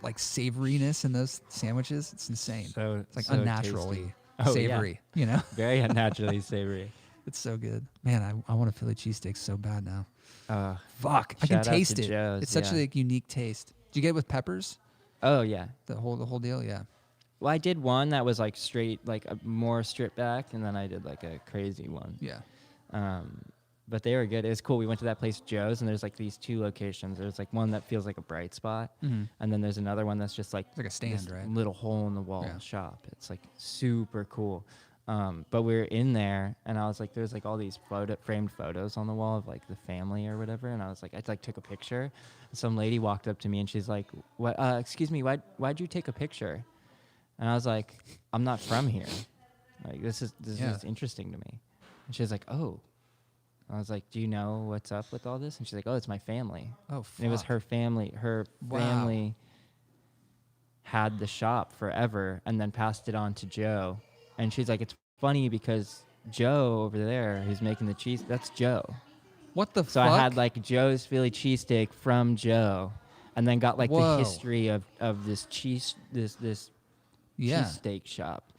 like savoriness in those sandwiches. It's insane. so It's like so unnaturally tasty. Oh, yeah. savory, you know? Very unnaturally savory. It's so good. Man, I want a Philly cheesesteak so bad now. Fuck. I can Shout out to taste it. Joe's, It's such yeah. a like, unique taste. Do you get it with peppers? Oh, yeah. The whole deal? Yeah. Well, I did one that was like straight, like a more stripped back, and then I did like a crazy one. Yeah. But they were good. It was cool. We went to that place, Joe's, and there's like these two locations. There's like one that feels like a bright spot, Mhm. and then there's another one that's just like It's like a stand, this right? little hole in the wall Yeah. shop. It's like super cool. But we were in there, and I was like, there's like all these framed photos on the wall of like the family or whatever, and I was like, I like took a picture. And some lady walked up to me, and she's like, "What? Excuse me, why'd you take a picture?" And I was like, "I'm not from here. Like this is Yeah. interesting to me." And she was like, "Oh." I was like, "Do you know what's up with all this?" And she's like, "Oh, it's my family." Oh, And it was fuck. her family. Her Wow. family had the shop forever and then passed it on to Joe. And she's like, "It's funny because Joe over there who's making the cheese, that's Joe." What the So fuck? I had like Joe's Philly cheesesteak from Joe, and then got like Whoa. the history of this yeah. cheesesteak shop.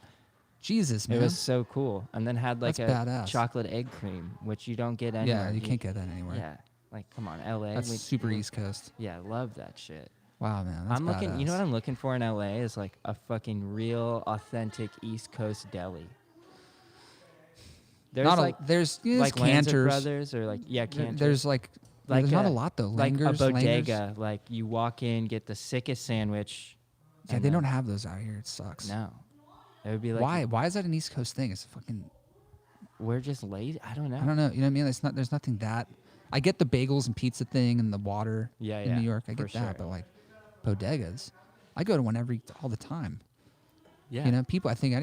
Jesus, man. It was so cool. And then had like That's a badass. chocolate egg cream, which you don't get anywhere. Yeah, you can't get that anywhere. Yeah, like come on, LA. That's super East Coast. Yeah, love that shit. Wow, man. That's I'm looking. You know badass. what I'm looking for in LA is like a fucking real, authentic East Coast deli. There's Not like there's like Lanza Cantors. Brothers or like Cantors. There's like there's not a lot though. like Langers, a Langers. bodega. Like you walk in, get the sickest sandwich. Yeah, and they then- don't have those out here. It sucks. No. It would be like Why? Why is that an East Coast thing? It's fucking. we're just lazy. I don't know. I don't know. You know what I mean? It's not. There's nothing that. I get the bagels and pizza thing and the water Yeah, in yeah, New York. I for get that, sure. but like bodegas, I go to one all the time. Yeah. You know, people. I think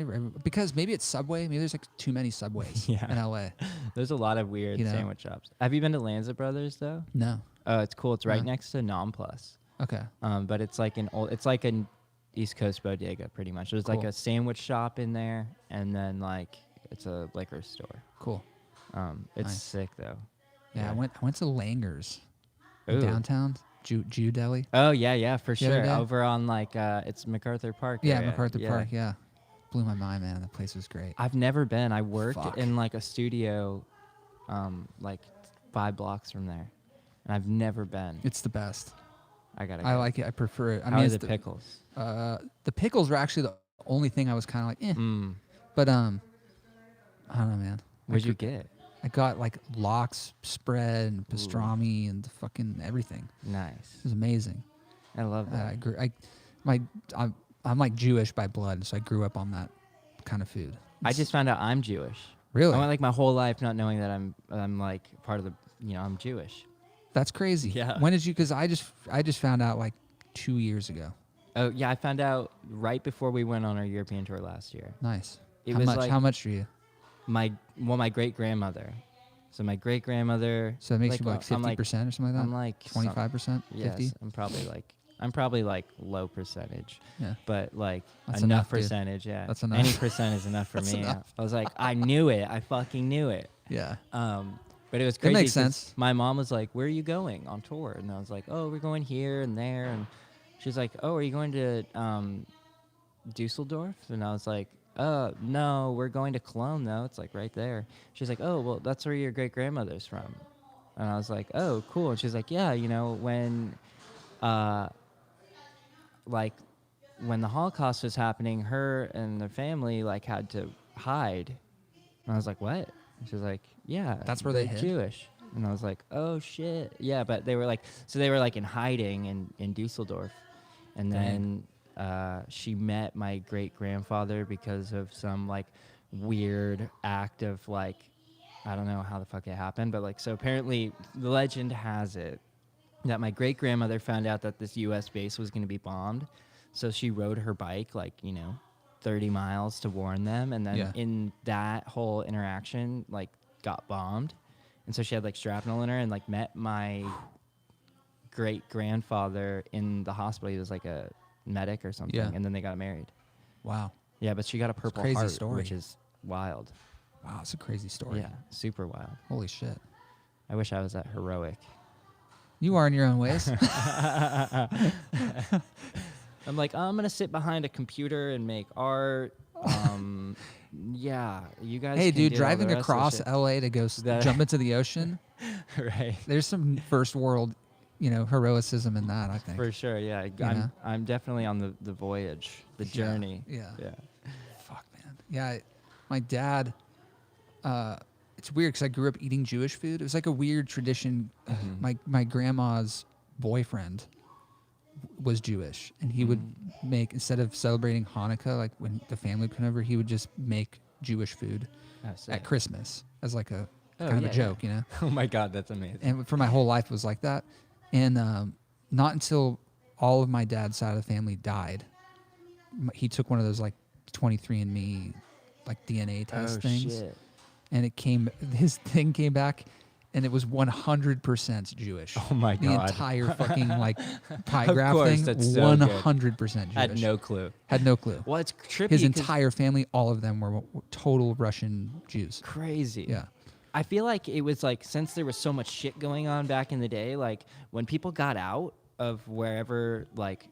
because maybe it's Subway. Maybe there's like too many Subways Yeah. in LA. There's a lot of weird You know? sandwich shops. Have you been to Lanza Brothers though? No. Oh, it's cool. It's right No. next to Numb.er. Okay. But it's like an East Coast bodega pretty much. There's like Cool. a sandwich shop in there, and then like it's a liquor store. Cool. It's Nice. sick though. Yeah, I went to Langer's in Ooh. downtown Jew Deli. Oh yeah, for The other sure. day? Over on like it's MacArthur Park. Yeah, area. MacArthur Park. Yeah, blew my mind, man. That place was great. I've never been. I worked Fuck. in like a studio, like 5 blocks from there, and I've never been. It's the best. I gotta. I go. like it. I prefer it. I How mean, are it's the pickles? the pickles were actually the only thing I was kind of like, eh. Mm. But I don't know, man. What'd you get? I got like lox spread and pastrami and fucking everything. Nice. It was amazing. I love that. I'm like Jewish by blood, so I grew up on that kind of food. I just found out I'm Jewish. Really? I went like my whole life not knowing that I'm like part of the I'm Jewish. That's crazy. Yeah. When did you? Because I just found out like 2 years ago. Oh yeah, I found out right before we went on our European tour last year. Nice. It How was much? like How much are you? my great grandmother. So my great grandmother. So that makes you like I'm 50% or something like that. I'm like 25%, 50. Yes, I'm probably like low percentage. Yeah. But like That's enough enough, dude. percentage, yeah. That's enough. Any percent is enough for That's me. enough. I was like, I knew it. I fucking knew it. Yeah. But it was It crazy. makes 'cause sense. My mom was like, "Where are you going on tour?" And I was like, "Oh, we're going here and there." And she's like, "Oh, are you going to Dusseldorf?" And I was like, no, we're going to Cologne though. It's like right there." She's like, "Oh, well, that's where your great grandmother's from." And I was like, "Oh, cool." And she's like, "Yeah, when like when the Holocaust was happening, her and the family like had to hide." And I was like, "What?" And she's like, "Yeah, That's where they they're hid? Jewish." And I was like, "Oh shit, yeah." But they were like in hiding in Dusseldorf, and Dang. then she met my great grandfather because of some like weird act of like, I don't know how the fuck it happened, but like, so apparently the legend has it that my great grandmother found out that this U.S. base was going to be bombed, so she rode her bike like 30 miles to warn them, and then Yeah. in that whole interaction like got bombed, and so she had like shrapnel in her and like met my great grandfather in the hospital. He was like a medic or something, Yeah. and then they got married. Wow. Yeah, but she got a Purple crazy Heart, story. which is wild. Wow, it's a crazy story. Yeah, super wild. Holy shit. I wish I was that heroic. You are in your own ways. I'm like, I'm gonna sit behind a computer and make art. Yeah, you guys. Hey, can dude, do all driving the rest of the across shit. LA to go That- jump into the ocean. Right. There's some first world, heroicism in that, I think. For sure, yeah. know? I'm definitely on the voyage, the journey. Yeah. Yeah. Fuck, man. Yeah, my dad. It's weird because I grew up eating Jewish food. It was like a weird tradition. My grandma's boyfriend was Jewish, and he would make, instead of celebrating Hanukkah, like when the family would come over, he would just make Jewish food Oh, at sick. Christmas as like a Oh, kind of yeah, a joke, Oh my God, that's amazing. And for my whole life it was like that. And not until all of my dad's side of the family died, he took one of those like 23andMe like DNA test things, Shit. and his thing came back, and it was 100% Jewish. Oh my The God. entire fucking like pie Of graph course, thing, that's so good. 100% Jewish. Had no clue. Had no clue. Well, it's trippy. His 'cause- entire family, all of them were total Russian Jews. crazy. Yeah. I feel like it was like, since there was so much shit going on back in the day, like when people got out of wherever like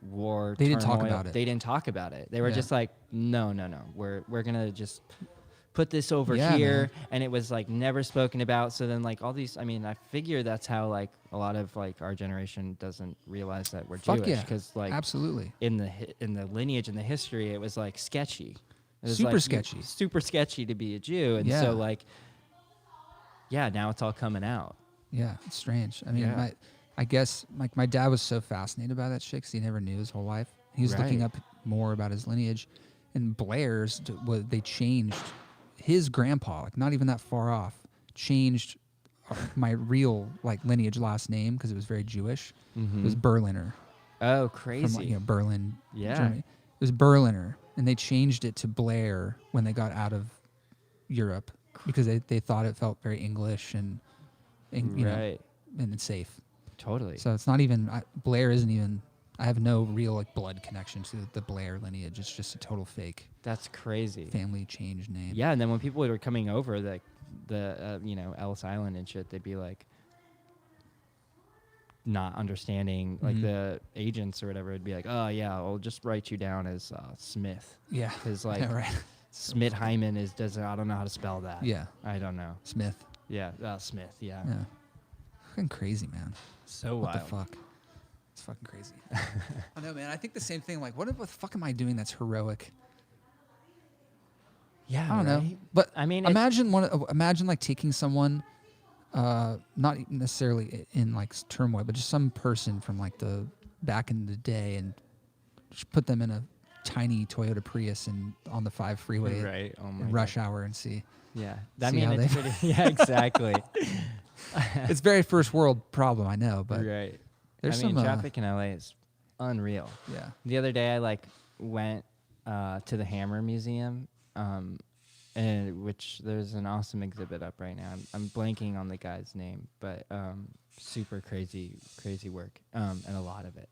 war, They didn't talk turmoil, about it. They didn't talk about it. They were Yeah. just like, no, we're gonna just put this over Yeah, here, man. and it was like never spoken about. So then like all these, I mean, I figure that's how like a lot of like our generation doesn't realize that we're Fuck Jewish, yeah. because like Absolutely. in the lineage and the history, it was like sketchy. It was Super like, sketchy. Super sketchy to be a Jew, and Yeah. so like, yeah, now it's all coming out. Yeah, it's strange. I mean, Yeah. I guess like my dad was so fascinated by that shit 'cause he never knew his whole life. He was looking Right. up more about his lineage, And Blair's they changed his grandpa, like not even that far off, changed my real like lineage last name because it was very Jewish. It was Berliner. Oh, From crazy. like, Berlin, Yeah. Germany. It was Berliner, and they changed it to Blair when they got out of Europe because they thought it felt very English and you know, Right. and it's safe. Totally. So it's not even Blair isn't even. I have no real like blood connection to the Blair lineage. It's just a total fake That's crazy. family change name. Yeah, and then when people were coming over, like the Ellis Island and shit, they'd be like not understanding, like the agents or whatever. It'd be like, oh yeah, I'll just write you down as Smith. Yeah. Because like Yeah, right. Smith Hyman I don't know how to spell that. Yeah. I don't know. Smith. Yeah, Smith. Yeah. Yeah. Fucking crazy, man. So What wild. the fuck? It's fucking crazy. I know, man. I think the same thing. Like, what the fuck am I doing that's heroic? Yeah, I don't know. right? But I mean, imagine like taking someone, not necessarily in like turmoil, but just some person from like the back in the day, and just put them in a tiny Toyota Prius and on the 5 freeway right. Oh my in rush hour and see. Yeah. I See mean, how it's they- pretty, yeah, exactly. It's very first world problem, I know, but right. there's I mean, some traffic in LA is unreal. yeah. The other day, I like went to the Hammer Museum, and which there's an awesome exhibit up right now. I'm blanking on the guy's name, but super crazy work, and a lot of it.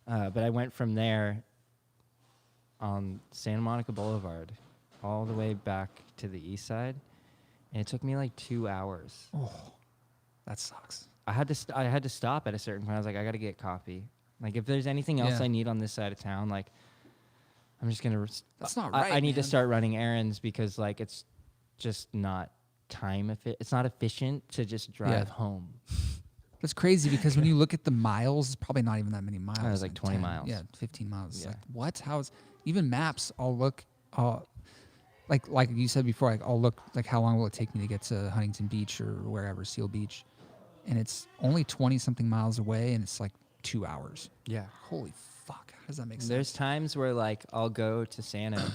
But I went from there on Santa Monica Boulevard all the way back to the east side, and it took me like 2 hours. Oh, that sucks. I had to stop at a certain point. I was like, I got to get coffee. Like, if there's anything else Yeah. I need on this side of town, like, I'm just gonna. That's not I right, need to man. start running errands because like it's just not it's not efficient to just drive home. That's crazy because when you look at the miles, it's probably not even that many miles. It was like 20 miles. Yeah, 15 miles. It's Yeah. like, what? How's even maps? I'll look, like you said before. Like I'll look like how long will it take me to get to Huntington Beach or wherever, Seal Beach, and it's only 20 something miles away, and it's like 2 hours. Yeah. Holy fuck! How does that make sense? There's times where like I'll go to Santa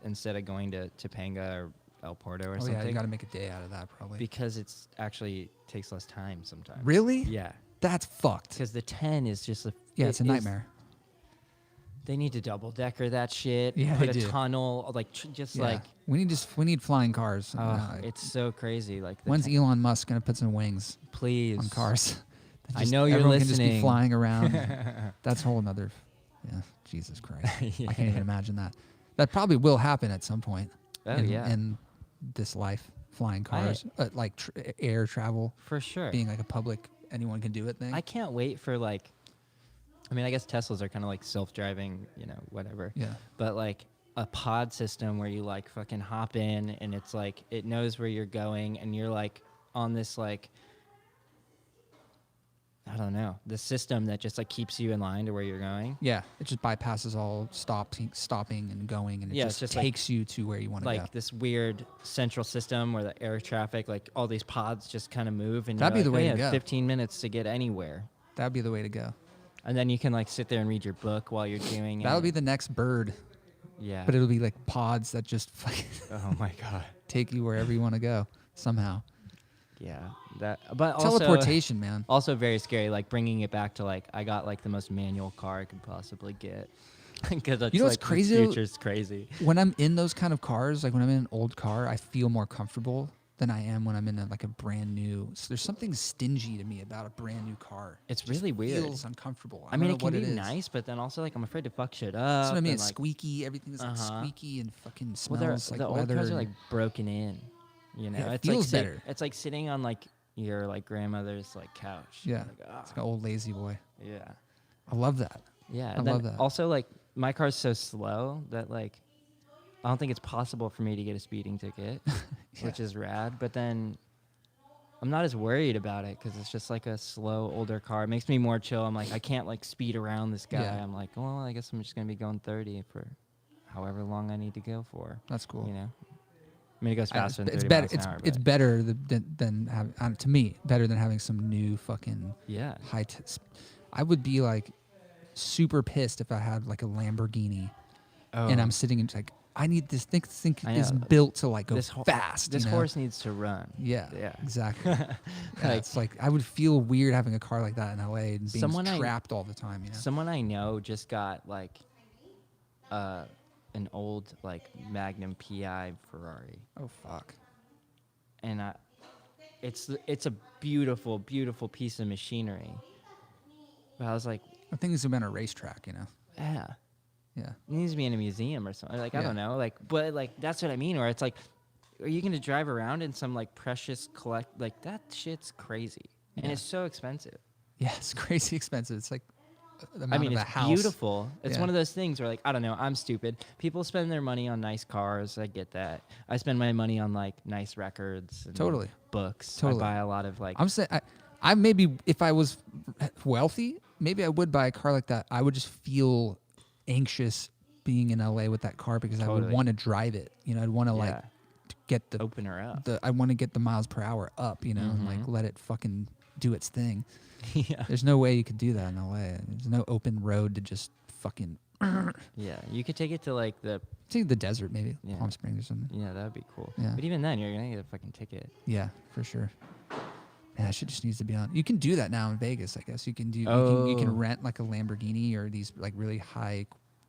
instead of going to Topanga or El Porto or oh something. yeah, you got to make a day out of that probably. because it's actually takes less time sometimes. Really? Yeah. That's fucked. Because the 10 is just Yeah, it's a nightmare. They need to double decker that shit. Yeah, put they a do. tunnel, like Yeah. we need flying cars. Like, it's so crazy. Like the when's Elon Musk gonna put some wings please on cars? That I just- know you're everyone can just be listening. flying around. That's a whole another. Yeah, Jesus Christ. I can't even imagine that. That probably will happen at some point. Oh, in, yeah. in this life, flying cars, like air travel, For sure. being like a public anyone can do it thing. I can't wait for like, I mean, I guess Teslas are kind of like self-driving, whatever. Yeah. But like a pod system where you like fucking hop in and it's like it knows where you're going and you're like on this like, I don't know, the system that just like keeps you in line to where you're going. Yeah, it just bypasses all stopping and going, and it Yeah, it's just just like- takes you to where you want to Like go. this weird central system where the air traffic, like all these pods just kind of move and That'd you're be the like, way oh, to yeah, go. 15 minutes to get anywhere. That'd be the way to go. And then you can like sit there and read your book while you're doing it. That'll be the next bird, Yeah. but it'll be like pods that just fucking Oh my God. take you wherever you want to go somehow. Yeah. But also Teleportation, man. also very scary, like bringing it back to like I got like the most manual car I could possibly get. Because You know what's like, the crazy though? future's crazy. When I'm in those kind of cars, like when I'm in an old car, I feel more comfortable than I am when I'm in like a brand new. So there's something stingy to me about a brand new car. It's It just really weird. Feels uncomfortable. I mean, don't it know can what be is. nice, but then also like I'm afraid to fuck shit up. That's what I mean. and, It's like, squeaky. Everything's like Uh-huh. squeaky and fucking well, smells the like old leather. cars are and- like broken in. Yeah, it it's feels like better. It's like sitting on like your like grandmother's like couch. Yeah, Like, it's like an old lazy boy. yeah. I love that. Yeah, I and then love that. Also, like my car's so slow that like I don't think it's possible for me to get a speeding ticket, which is rad. But then I'm not as worried about it because it's just like a slow older car. It makes me more chill. I'm like I can't like speed around this guy. Yeah. I'm like, well, I guess I'm just gonna be going 30 for however long I need to go for. That's cool. You know, I mean it goes faster than It's 30 better. miles an hour. It's but better than having, to me, better than having some new fucking yeah. high. I would be like super pissed if I had like a Lamborghini and I'm sitting in like I need this thing. This thing I is know. built to like go This ho- fast. This you know? horse needs to run. Yeah. Yeah. Exactly. Yeah, Like, it's like I would feel weird having a car like that in LA and being Someone I- trapped all the time. You know. someone I know just got like an old like Magnum PI Ferrari, Oh fuck. and it's a beautiful, beautiful piece of machinery. But I was like, I think this has been a racetrack. You know. yeah, Yeah. it needs to be in a museum or something. Like I Yeah. don't know, like but like that's what I mean. Where it's like, are you gonna drive around in some like precious like that shit's crazy, and Yeah. it's so expensive. Yeah, it's crazy expensive. It's like the amount I mean, of a it's house. beautiful. It's Yeah. one of those things where, like, I don't know, I'm stupid. People spend their money on nice cars. I get that. I spend my money on, like, nice records and Totally. books. Totally. I buy a lot of, like, I'm saying I maybe if I was wealthy, maybe I would buy a car like that. I would just feel anxious being in LA with that car because I would Totally. want to drive it. You know, I'd want to like yeah, get the open her up. I want to get the miles per hour up. You know, and like Mhm. let it fucking do its thing. yeah. There's no way you could do that in LA. There's no open road to just fucking Yeah. You could take it to, like, take the desert, maybe Yeah. Palm Springs or something. yeah, that would be cool. Yeah. But even then, you're going to get a fucking ticket. Yeah, for sure. Man, that shit just needs to be on. You can do that now in Vegas, I guess. You can do. You Oh. can rent like a Lamborghini or these like really high,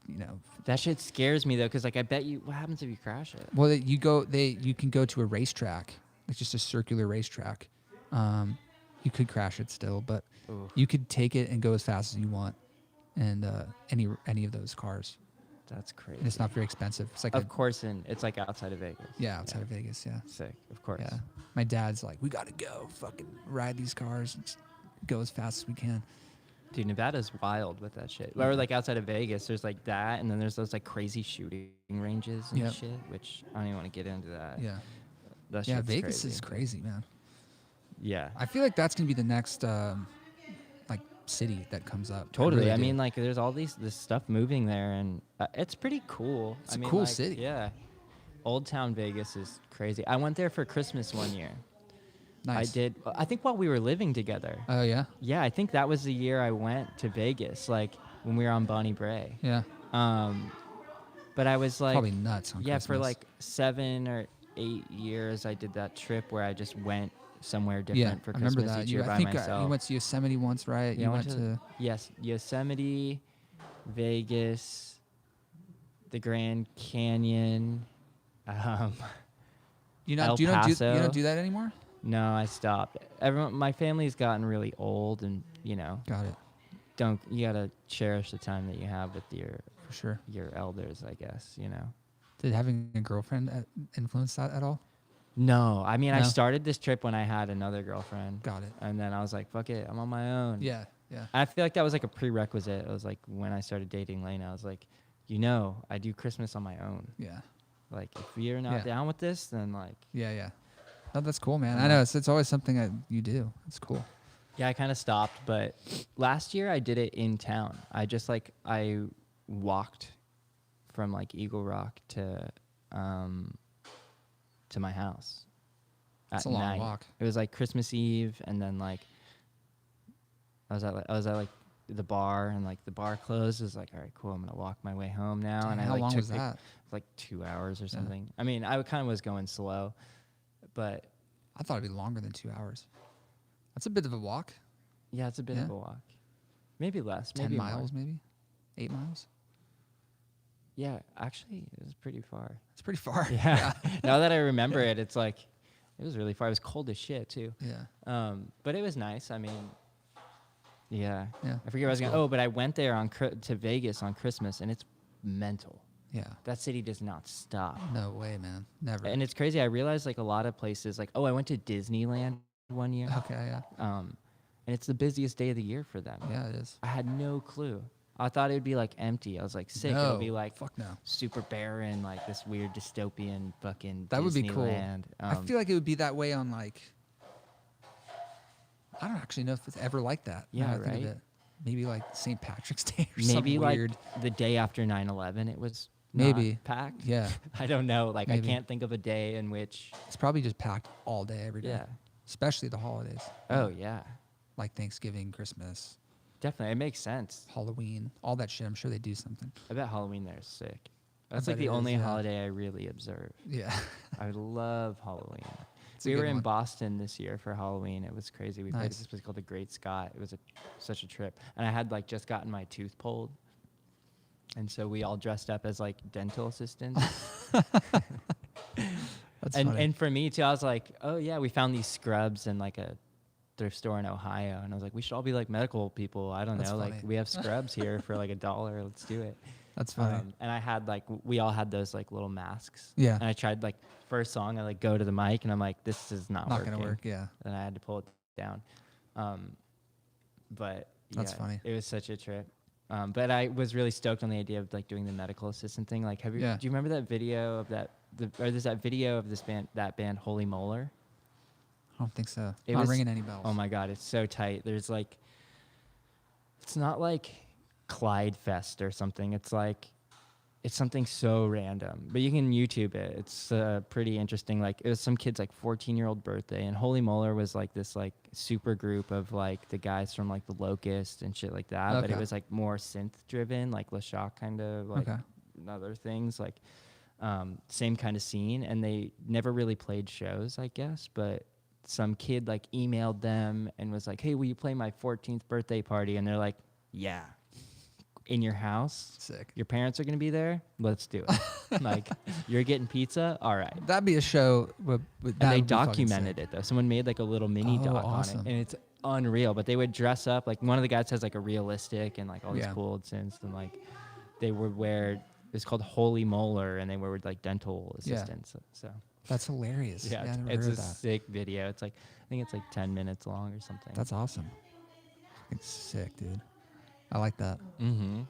you know. That shit scares me, though, because, like, I bet you, what happens if you crash it? Well, you can go to a racetrack, like just a circular racetrack. You could crash it still, but Ooh, you could take it and go as fast as you want, and any of those cars. that's crazy. And it's not very expensive. It's like Of course, it's, like, outside of Vegas. outside of Vegas. Yeah, Sick, of course. yeah. My dad's like, we gotta go, fucking ride these cars, and just go as fast as we can. Dude, Nevada's wild with that shit. Or like outside of Vegas, there's like that, and then there's those like crazy shooting ranges and Yep. shit, which I don't even want to get into that. Yeah, That yeah. shit's Vegas crazy. is crazy, man. Yeah, I feel like that's gonna be the next like city that comes up. totally. really I do. mean, like, there's all this stuff moving there, and it's pretty cool. It's I a mean, cool like, city. Yeah, Old Town Vegas is crazy. I went there for Christmas one year. nice. I did. I think while we were living together. Oh yeah, Yeah, I think that was the year I went to Vegas, like when we were on Bonnie Bray. yeah. But I was like, Probably nuts. On yeah, for Christmas. like 7 or 8 years, I did that trip where I just went somewhere different yeah. for I remember Christmas that. each year I by think myself. you went to Yosemite once, right? Yeah, you I went to yes, Yosemite, Vegas, the Grand Canyon. you El not you don't do you Paso. don't do that anymore. No, I stopped. My family's gotten really old, and Got it you gotta cherish the time that you have with for sure. your elders, I guess. Did having a girlfriend influence that at all? No, I mean, I No? started this trip when I had another girlfriend. Got it. And then I was like, fuck it, I'm on my own. Yeah, yeah. I feel like that was like a prerequisite. It was like when I started dating Lena, I was like, I do Christmas on my own. Yeah. Like, if you're not Yeah. down with this, then like, Yeah, yeah. No, that's cool, man. I know it's always something that you do. It's cool. yeah, I kind of stopped. But last year I did it in town. I walked from like Eagle Rock to my house. It's at a long night. walk. It was like Christmas Eve, and then like I was at the bar, and like the bar closed. I was like, all right, cool. I'm gonna walk my way home now. Damn, and I how like long took was that? like 2 hours or something. I mean, I kind of was going slow, but I thought it'd be longer than 2 hours. That's a bit of a walk. yeah, it's a bit Yeah. of a walk. Maybe less. 10 maybe miles, more. maybe 8 miles. Yeah, actually, it was pretty far. It's pretty far. Yeah. Now that I remember it, it's like it was really far. It was cold as shit too. Yeah. But it was nice. I mean, yeah. Yeah. I forget what I was That's going. Oh, but I went there to Vegas on Christmas, and it's mental. Yeah. That city does not stop. No way, man. Never. And it's crazy. I realized like a lot of places, like, I went to Disneyland one year. Okay, yeah. And it's the busiest day of the year for them. Yeah, it is. I had no clue. I thought it would be like empty. I was like, sick. It'll be like fuck no. super barren, like this weird dystopian fucking That would be cool. Disneyland. I feel like it would be that way on like. I don't actually know if it's ever like that. now Yeah, that I think of right? it. Maybe like St. Patrick's Day or maybe something like weird. the day after 9/11, it was not Maybe. packed. Yeah, I don't know. Like, Maybe. I can't think of a day in which. it's probably just packed all day, every day. Yeah. Especially the holidays. Oh yeah, Like Thanksgiving, Christmas, definitely. It makes sense. Halloween, all that shit. I'm sure they do something. I bet Halloween there is sick. That's I like bet the it is, only yeah. holiday I really observe. Yeah. I love Halloween. It's a We good were in one. Boston this year for Halloween. It was crazy. We played at Nice. this place called the Great Scott. It was such a trip. And I had like just gotten my tooth pulled. And so we all dressed up as like dental assistants. That's and funny. and for me too, I was like, oh yeah, we found these scrubs in like a thrift store in Ohio. And I was like, we should all be like medical people. I don't That's know. funny. Like we have scrubs here for like $1. Let's do it. That's funny. And I had like we all had those like little masks. Yeah. And I tried like first song, I like go to the mic and I'm like, this is not Not working. gonna work. Yeah. And I had to pull it down. But That's yeah, funny. it was such a trip. But I was really stoked on the idea of like doing the medical assistant thing. Like, Yeah. do you remember that video of there's that video of that band Holy Molar? I don't think so. It Not was- ringing any bells. Oh my God, it's so tight. There's like, it's not like Clyde Fest or something. It's like, it's something so random, but you can YouTube it. It's pretty interesting. Like it was some kid's like 14-year-old birthday, and Holy Molar was like this like super group of like the guys from like the Locust and shit like that. But it Okay. was like more synth driven, like LaShock kind of like Okay. other things, like same kind of scene. And they never really played shows, I guess, but some kid like emailed them and was like, hey, will you play my 14th birthday party? And they're like, yeah. In your house, Sick. your parents are gonna be there. Let's do it. Like you're getting pizza. All right. That'd be a show. And they documented it though. Someone made like a little mini Oh, doc awesome. on it, and it's unreal. But they would dress up like one of the guys has like a realistic and like all these Yeah. cool synths, and like they would wear. It's called Holy Molar, and they were like dental Yeah. assistants. So That's hilarious. yeah, I never it's heard a of that. sick video. It's like I think it's like 10 minutes long or something. That's awesome. It's sick, dude. I like that. mm-hmm.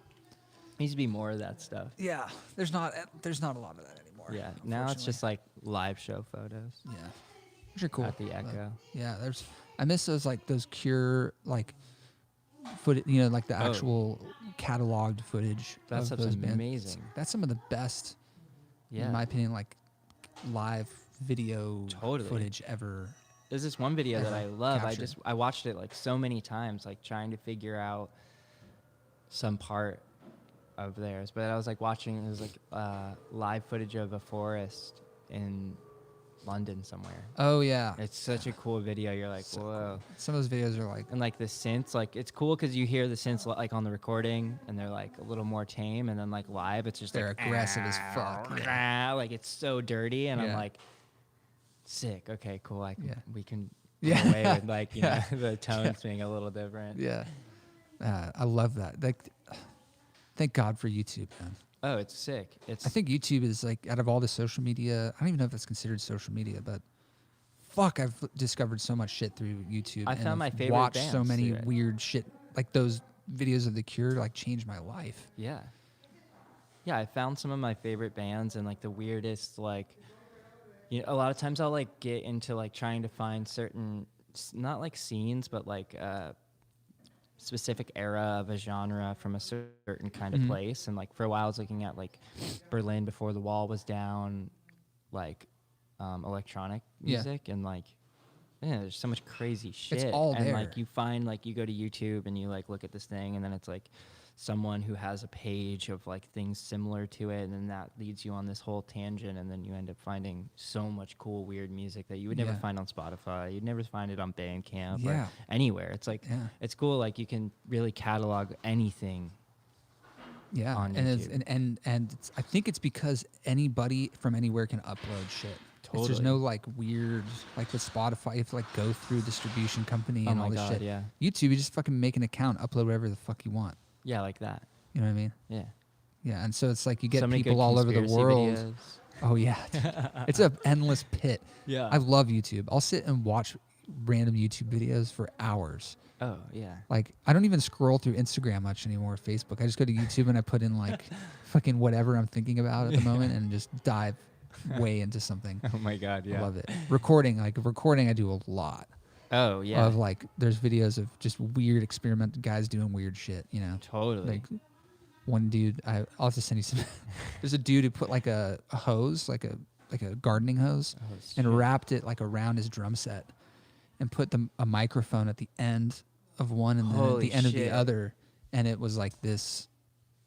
Needs to be more of that stuff. Yeah. There's not a lot of that anymore. Yeah, now it's just like live show photos Yeah. Which are cool. at the but- Echo. Yeah, I miss those like those Cure like footage, like the Oh. actual cataloged footage. That of stuff's those bands. amazing. That's some of the best, Yeah. in my opinion, like live video Totally. footage ever. There's this one video that ever I love. captured. I watched it like so many times, like trying to figure out some part of theirs. But I was like watching, it was like live footage of a forest in London somewhere. Oh yeah, It's such a cool video. You're like, So whoa. some of those videos are like And like the synths, like it's cool because you hear the synths like on the recording and they're like a little more tame, and then like live it's just they're like aggressive as fuck. like it's so dirty, and I'm Yeah. like, sick. Okay, cool. Yeah. We can Yeah. get away with like Yeah. the tones being a little different. Yeah, I love that. Like, thank God for YouTube, man. Oh, it's sick. It's I think YouTube is like out of all the social media. I don't even know if that's considered social media, but fuck, I've discovered so much shit through YouTube. I and found my I've favorite watched so bands many through it. weird shit. Like those videos of The Cure, like changed my life. yeah. Yeah, I found some of my favorite bands and like the weirdest like a lot of times I'll like get into like trying to find certain not like scenes but like specific era of a genre from a certain kind of Mhm. place, and like for a while I was looking at like Berlin before the wall was down, like electronic Yeah. music, and like there's so much crazy shit. all and there. like you find like you go to YouTube and you like look at this thing, and then it's like someone who has a page of like things similar to it, and then that leads you on this whole tangent, and then you end up finding so much cool weird music that you would never Yeah. find on Spotify. You'd never find it on Bandcamp Yeah. or anywhere. It's like Yeah. it's cool, like you can really catalog anything. Yeah, On and it's, YouTube. and it's, I think it's because anybody from anywhere can upload shit. There's Totally. no like weird like with Spotify. You have to like go through distribution company Oh and my all this God, shit. yeah. YouTube, you just fucking make an account, upload whatever the fuck you want. Yeah, like that. You know what I mean? Yeah. Yeah, and so it's like you get So many people good all over the conspiracy world. videos. Oh yeah, it's an endless pit. Yeah. I love YouTube. I'll sit and watch random YouTube videos for hours. Oh yeah. Like I don't even scroll through Instagram much anymore, or Facebook. I just go to YouTube and I put in like fucking whatever I'm thinking about at the moment and just dive way into something. Oh my God. Yeah. I love it. Recording I do a lot Oh yeah. of like there's videos of just weird experimental guys doing weird shit, Totally. Like one dude, I'll just send you some. There's a dude who put like a hose, like a gardening hose, Oh, and shit. wrapped it like around his drum set, and put a microphone at the end of one and then at Holy the end of the shit. other, and it was like this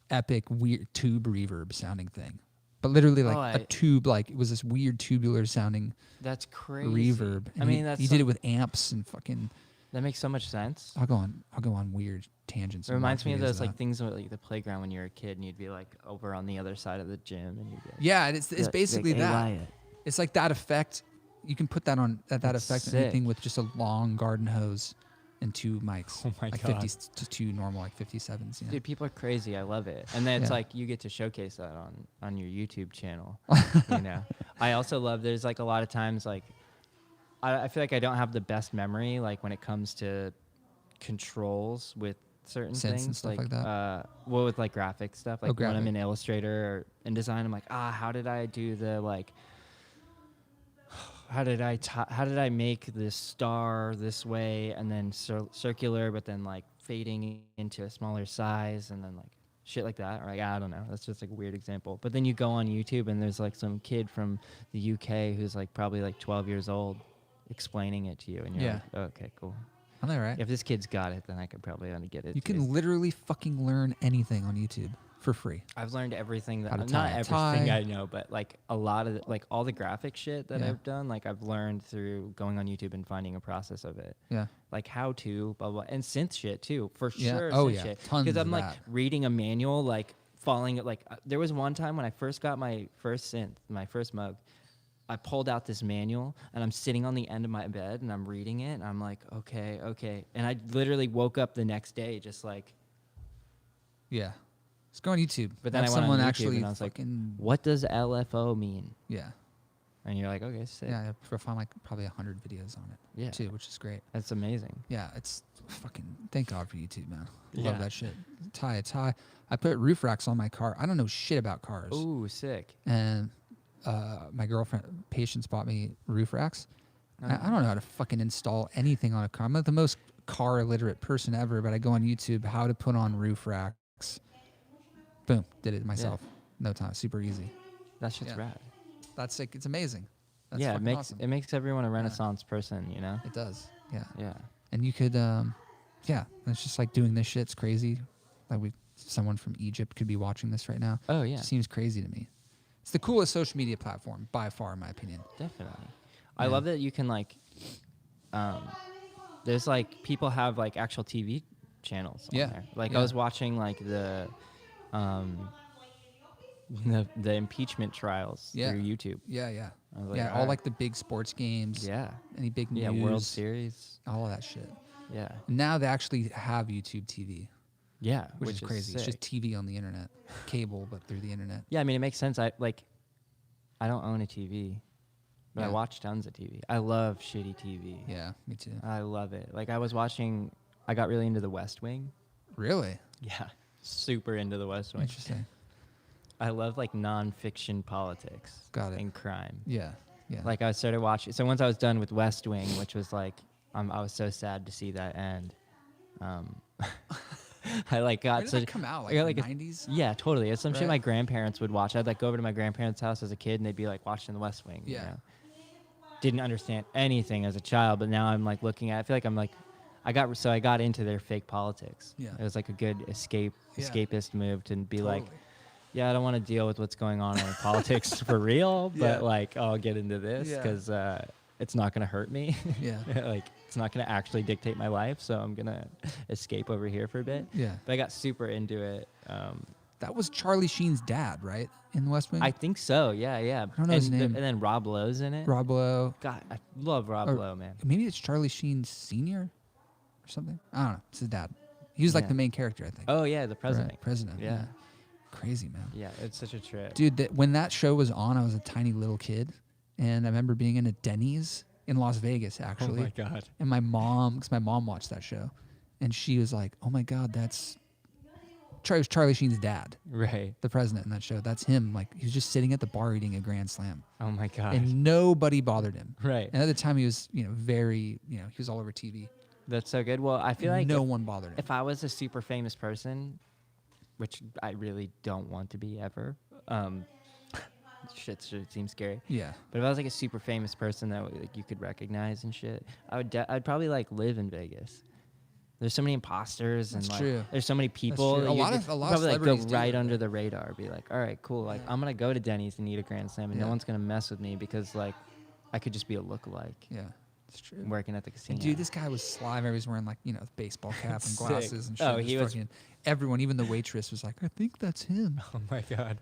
epic weird tube reverb sounding thing. but literally like Oh, a tube, like it was this weird tubular sounding That's crazy. reverb. And I mean, he did it with amps and fucking. that makes so much sense. I'll go on weird tangents. It and reminds watch me of videos those like that. things with like the playground when you were a kid and you'd be like over on the other side of the gym and you'd be like, Yeah, it's like, basically "Hey, that. Wyatt." It's like that effect. You can put that on that That's effect on sick. anything with just a long garden hose and 2 mics. Oh my like God. 50 to 2 normal, like 57s. You know? Dude, people are crazy. I love it. And then it's Yeah. like you get to showcase that on your YouTube channel. You know, I also love. There's like a lot of times like I feel like I don't have the best memory like when it comes to controls with certain Synths and things stuff like that? well, with like graphic stuff, like when I'm graphic. in Illustrator or InDesign, I'm like, how did I do the like how did I make this star this way and then circular but then like fading into a smaller size and then like shit like that, or like I don't know, that's just like a weird example. But then you go on YouTube and there's like some kid from the UK who's like probably like 12 years old explaining it to you and you're Yeah. like, oh, okay, cool. I know, right? If this kid's got it, then I could probably get it. You too. can literally fucking learn anything on YouTube for free. I've learned everything How to that, tie not a everything tie. I know, but like a lot of like all the graphic shit that Yeah. I've done, like I've learned through going on YouTube and finding a process of it. Yeah. Like how to, blah, blah, and synth shit too, for Yeah. sure. Oh, synth yeah. shit. Tons Because I'm of like that. reading a manual, like falling, like there was one time when I first got my first synth, my first Moog, I pulled out this manual and I'm sitting on the end of my bed and I'm reading it and I'm like, okay. And I literally woke up the next day just like, Yeah. Just go on YouTube. but then Have I went someone on YouTube actually and I was like, fucking, what does LFO mean? yeah. And you're like, okay, sick. Yeah. I found like probably 100 videos on it. Yeah. Too, which is great. That's amazing. Yeah, it's fucking. Thank God for YouTube, man. Yeah. Love that shit. Tie a tie. I put roof racks on my car. I don't know shit about cars. Ooh, sick. And my girlfriend, Patience, bought me roof racks. I don't know how to fucking install anything on a car. I'm not the most car illiterate person ever, but I go on YouTube, how to put on roof racks. Boom, did it myself. No time, super easy. That shit's Yeah. rad. That's like, it's amazing. That's Yeah, it fucking makes awesome. it makes everyone a Renaissance person, you know? It does. Yeah. Yeah. And you could, yeah, it's just like doing this shit. It's crazy. Like someone from Egypt could be watching this right now. Oh, yeah. It seems crazy to me. It's the coolest social media platform by far, in my opinion. Definitely. I Yeah. love that you can like there's like people have like actual TV channels on Yeah. there. Like Yeah. I was watching like the impeachment trials Yeah. through YouTube. Yeah, yeah. I was like, Yeah, all alright. like the big sports games. Yeah. Any big Yeah, news. World Series. All of that shit. Yeah. Now they actually have YouTube TV, Yeah, which is crazy. It's just sick. TV on the internet. Cable, but through the internet. Yeah, I mean it makes sense. I don't own a TV, but I Yeah. watch tons of TV. I love shitty TV. Yeah, me too. I love it. Like I got really into The West Wing. Really? Yeah, super into The West Wing. Interesting. I love like nonfiction politics. Got it. And crime. Yeah, yeah. Like I started watching. So once I was done with West Wing, which was like, I was so sad to see that end. I like got Where did so that come out? I Like got, the like, a- 90s? Yeah, totally. It's some shit Right. my grandparents would watch. I'd like go over to my grandparents' house as a kid, and they'd be like watching The West Wing. Yeah. You know? Didn't understand anything as a child, but now I'm like looking at. I feel like I'm like, I got into their fake politics. Yeah. It was like a good Yeah. escapist move to be like, Totally. yeah, I don't want to deal with what's going on in politics for real, but Yeah. like I'll get into this Yeah. because it's not going to hurt me. Yeah. Like it's not going to actually dictate my life, so I'm going to escape over here for a bit. Yeah. But I got super into it. That was Charlie Sheen's dad, right? In the West Wing? I think so. Yeah, yeah. I don't know his name. And then Rob Lowe's in it. Rob Lowe. God, I love Rob Or- Lowe, man. Maybe it's Charlie Sheen Sr. or something. I don't know. It's his dad. He was like Yeah. the main character, I think. Oh yeah, the president. Right, president. Yeah. Crazy, man. Yeah, it's such a trip. Dude, when that show was on, I was a tiny little kid. And I remember being in a Denny's in Las Vegas, actually. Oh my God. And my mom, because my mom watched that show. And she was like, oh my God, that's Charlie Sheen's dad, Right. the president in that show. That's him. Like, he was just sitting at the bar eating a Grand Slam. Oh my God. And nobody bothered him. Right. And at the time, he was, very, he was all over TV. That's so good. Well, I feel like no one bothered him. if I was a super famous person, which I really don't want to be ever, shit seems scary. Yeah. But if I was like a super famous person that like you could recognize and shit, I'd probably like live in Vegas. There's so many imposters and That's like true. there's so many people. true. That A you lot just of probably like go celebrities do right that. under the radar. Be like, all right, cool. Like Yeah. I'm gonna go to Denny's and eat a Grand Slam, and no Yeah. one's gonna mess with me because like I could just be a lookalike Yeah, it's true. working at the casino. And dude, this guy was sly. He was wearing like baseball cap and Sick. glasses and shit. Oh, Just he was- fucking, everyone, even the waitress, was like, "I think that's him. Oh my god.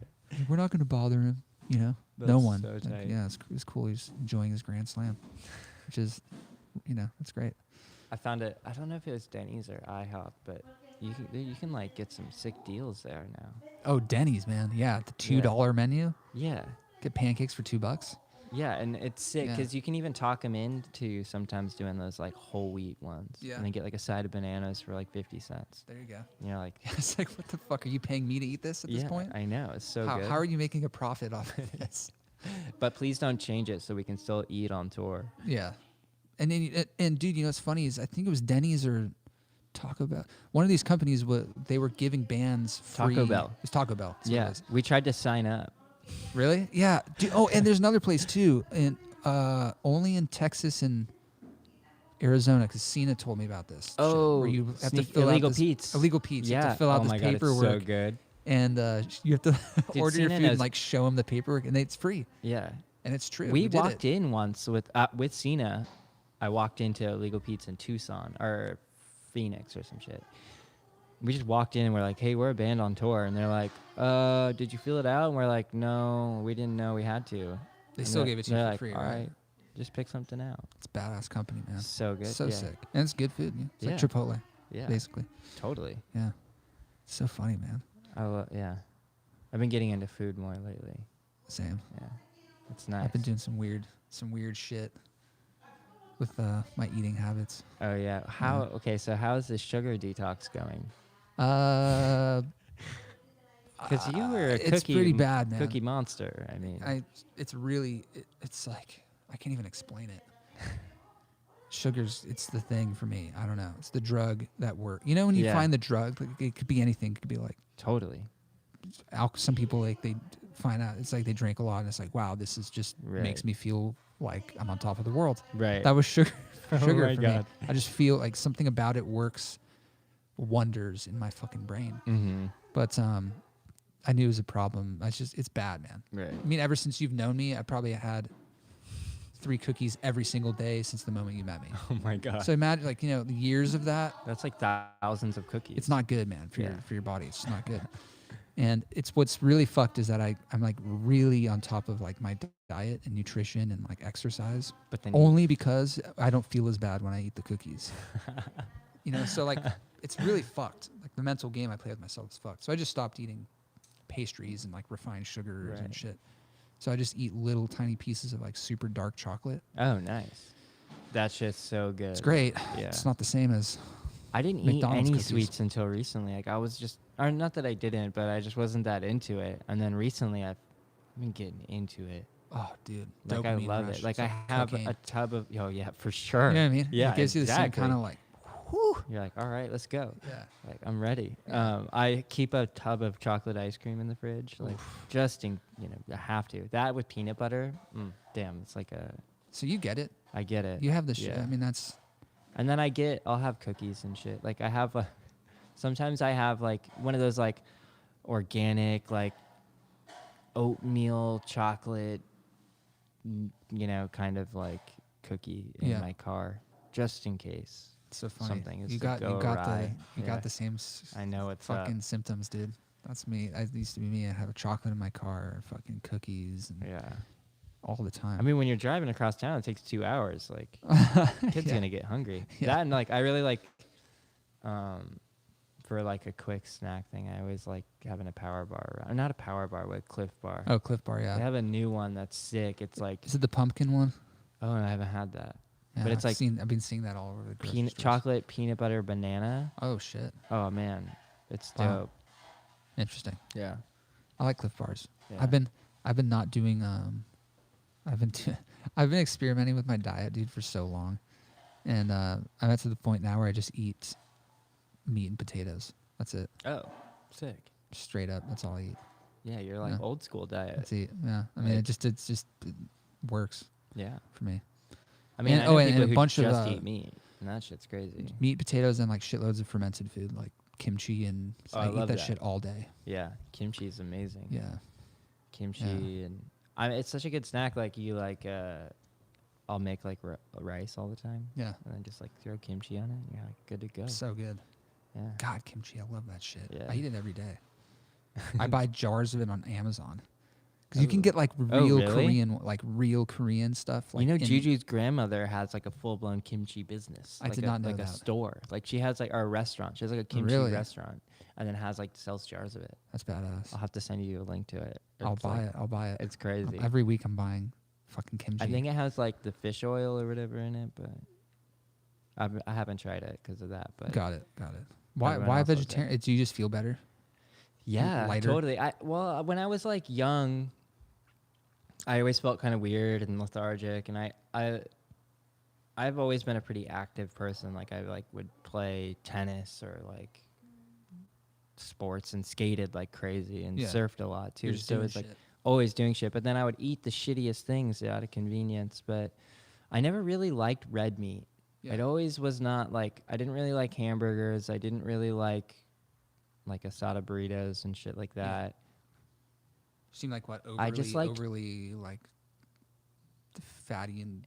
We're not gonna bother him." No That's one. so tight. Yeah, it was cool. He was enjoying his Grand Slam, which is, it's great. I found it. I don't know if it was Denny's or IHOP, but you can like get some sick deals there now. Oh, Denny's, man. Yeah, the $2 menu. Yeah. Get pancakes for $2. Yeah, and it's sick Yeah. because you can even talk them into sometimes doing those like whole wheat ones. Yeah. And then get like a side of bananas for like 50 cents. There you go. And you're like, It's like, what the fuck? Are you paying me to eat this at this yeah, point? I know. It's so how, good. how are you making a profit off of this? But please don't change it so we can still eat on tour. Yeah. And then, and dude, what's funny is I think it was Denny's or Taco Bell. One of these companies, they were giving bands free. Taco Bell. It's Taco Bell. That's what it Yeah. is. We tried to sign up. Really? Yeah. Dude, oh, and there's another place too, and only in Texas and Arizona, because Cena told me about this. shit, Oh, where you have to fill Illegal out this, Pete's. Illegal Pete's. You Yeah. have to fill out oh this my God, it's paperwork, so good. and you have to order your Cena food and knows- like show them the paperwork, and it's free, Yeah. and it's true. We did walked it. in once with Cena. I walked into Illegal Pete's in Tucson or Phoenix or some shit. We just walked in and we're like, hey, we're a band on tour. And they're like, did you fill it out? And we're like, no, we didn't know we had to. They And still they're- gave it to you they're for like, free, all right? right, just pick something out. It's a badass company, man. So good. So yeah. sick, and it's good food. Yeah. It's Yeah. like Chipotle, Yeah, basically. totally. Yeah. So funny, man. Yeah. I've been getting into food more lately. Same. Yeah. It's nice. I've been doing some weird shit with my eating habits. Oh, yeah. Okay, so how's the sugar detox going? Because you were a it's pretty bad, man. cookie monster. I mean, It's like I can't even explain it. Sugar's it's the thing for me. I don't know. It's the drug that works. When you Yeah. find the drug, like, it could be anything. It could be like totally. some people like they find out it's like they drink a lot and it's like, wow, this is just Right. makes me feel like I'm on top of the world. Right. That was sugar. Oh Sugar my for God. me. I just feel like something about it works wonders in my fucking brain. Mm-hmm. But I knew it was a problem. It's bad, man. Right. I mean, ever since you've known me, I probably had 3 cookies every single day since the moment you met me. Oh my God. So imagine, like, the years of that. That's like thousands of cookies. It's not good, man, for Yeah. your body. It's just not good. And what's really fucked is that I'm like really on top of like my diet and nutrition and like exercise, But then only because I don't feel as bad when I eat the cookies. So like it's really fucked. Like the mental game I play with myself is fucked. So I just stopped eating pastries and like refined sugars and Right. shit. So I just eat little tiny pieces of like super dark chocolate. Oh, nice. That's just so good. It's great. Yeah. It's not the same as I didn't eat McDonald's any cookies. sweets until recently. Like I was just, or not that I didn't, but I just wasn't that into it. And then recently I've been getting into it. oh, dude. Like I dopamine love rush. it. Like It's I have cocaine. a tub of, yeah, for sure. You know what I mean? Yeah, It gives you the same exactly. kind of like, whew. You're like, all right, let's go. Yeah. Like I'm ready. Yeah. I keep a tub of chocolate ice cream in the fridge, like just in, I have to. That with peanut butter, damn, it's like So you get it. I get it. You have the shit. Yeah. I mean, that's And then I'll have cookies and shit. Like I have sometimes I have like one of those like organic like oatmeal chocolate, kind of like cookie in Yeah. my car just in case. so funny. Something is you to got go you got awry. the you Yeah. got the same I know it's fucking symptoms, dude. That's me. I used to be me. I have a chocolate in my car, fucking cookies, and yeah. all the time. I mean, when you're driving across town, it takes 2 hours. Like, kid's Yeah. gonna get hungry. Yeah. That and like, I really like, for like a quick snack thing, I always like having a power bar. Or not a power bar, but a Cliff Bar. Oh, Cliff Bar, They yeah. have a new one that's sick. It's like, Is it the pumpkin one? oh, I haven't had that. Yeah, But it's like I've been seeing that all over the grocery stores. chocolate, peanut butter, banana. Oh shit, Oh man, it's Wow. dope. interesting. Yeah. I like Cliff Bars. Yeah. I've been not doing I've been experimenting with my diet, dude, for so long, and I'm at to the point now where I just eat meat and potatoes. That's it, Oh, sick. straight up. That's all I eat. Yeah, you're like Yeah. old school diet. That's it. Yeah, I mean, Right. it works Yeah. for me. I mean, And- I know and people a who bunch of, just eat meat. And that shit's crazy. Meat, potatoes, and like shitloads of fermented food, like kimchi, and I I eat love that that. shit all day. Yeah, kimchi is amazing. Yeah. Kimchi and it's such a good snack. Like you like, I'll make like rice all the time. Yeah. And then just like throw kimchi on it. And you're like good to go. So good. Yeah. God, kimchi, I love that shit. Yeah. I eat it every day. I buy jars of it on Amazon. Because you can get like really? real Korean stuff. Like you know, Juju's grandmother has like a full-blown kimchi business. I like did a, not know like that. a store. Like she has like a restaurant. She has like a kimchi Really? restaurant, and then has like sells jars of it. That's badass. I'll have to send you a link to it. I'll buy it. It's crazy. Every week I'm buying fucking kimchi. I think it has like the fish oil or whatever in it, but I haven't tried it because of that. But Got it. Why Everyone else loves vegetarian? Do you just feel better? yeah, lighter? totally. Well, when I was like young, I always felt kind of weird and lethargic, and I've always been a pretty active person. Like I like would play tennis or like sports and skated like crazy and surfed a lot too. So it's like always doing shit. But then I would eat the shittiest things out of convenience. But I never really liked red meat. Yeah. It always was not like I didn't really like hamburgers. I didn't really like asada burritos and shit like that. Seem like what overly, I just liked- overly like fatty and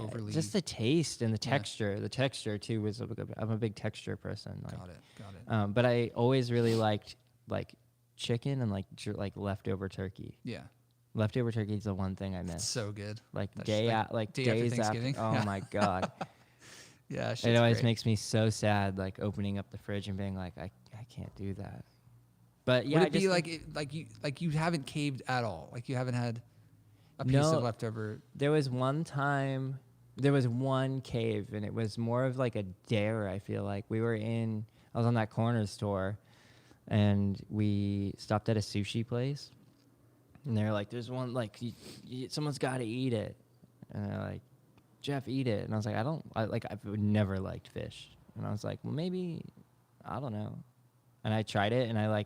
overly. Just the taste and the texture. The texture too was. I'm a big texture person. Like, Got it. But I always really liked like chicken and like leftover turkey. Yeah. Leftover turkey is the one thing I miss. It's so good. Like That's day like like day after days after. Thanksgiving. Oh my god. Yeah. It always makes me so sad. Like opening up the fridge and being like, I can't do that. But yeah, Would it be like you haven't caved at all? Like you haven't had a piece No. of leftover. There was one time, there was one cave, and it was more of like a dare, I feel like. I was on that corner store, and we stopped at a sushi place, and they're like, there's one, like, someone's got to eat it. And they're like, Jeff, eat it. And I was like, I've never liked fish. And I was like, well, maybe, I don't know. And I tried it, and I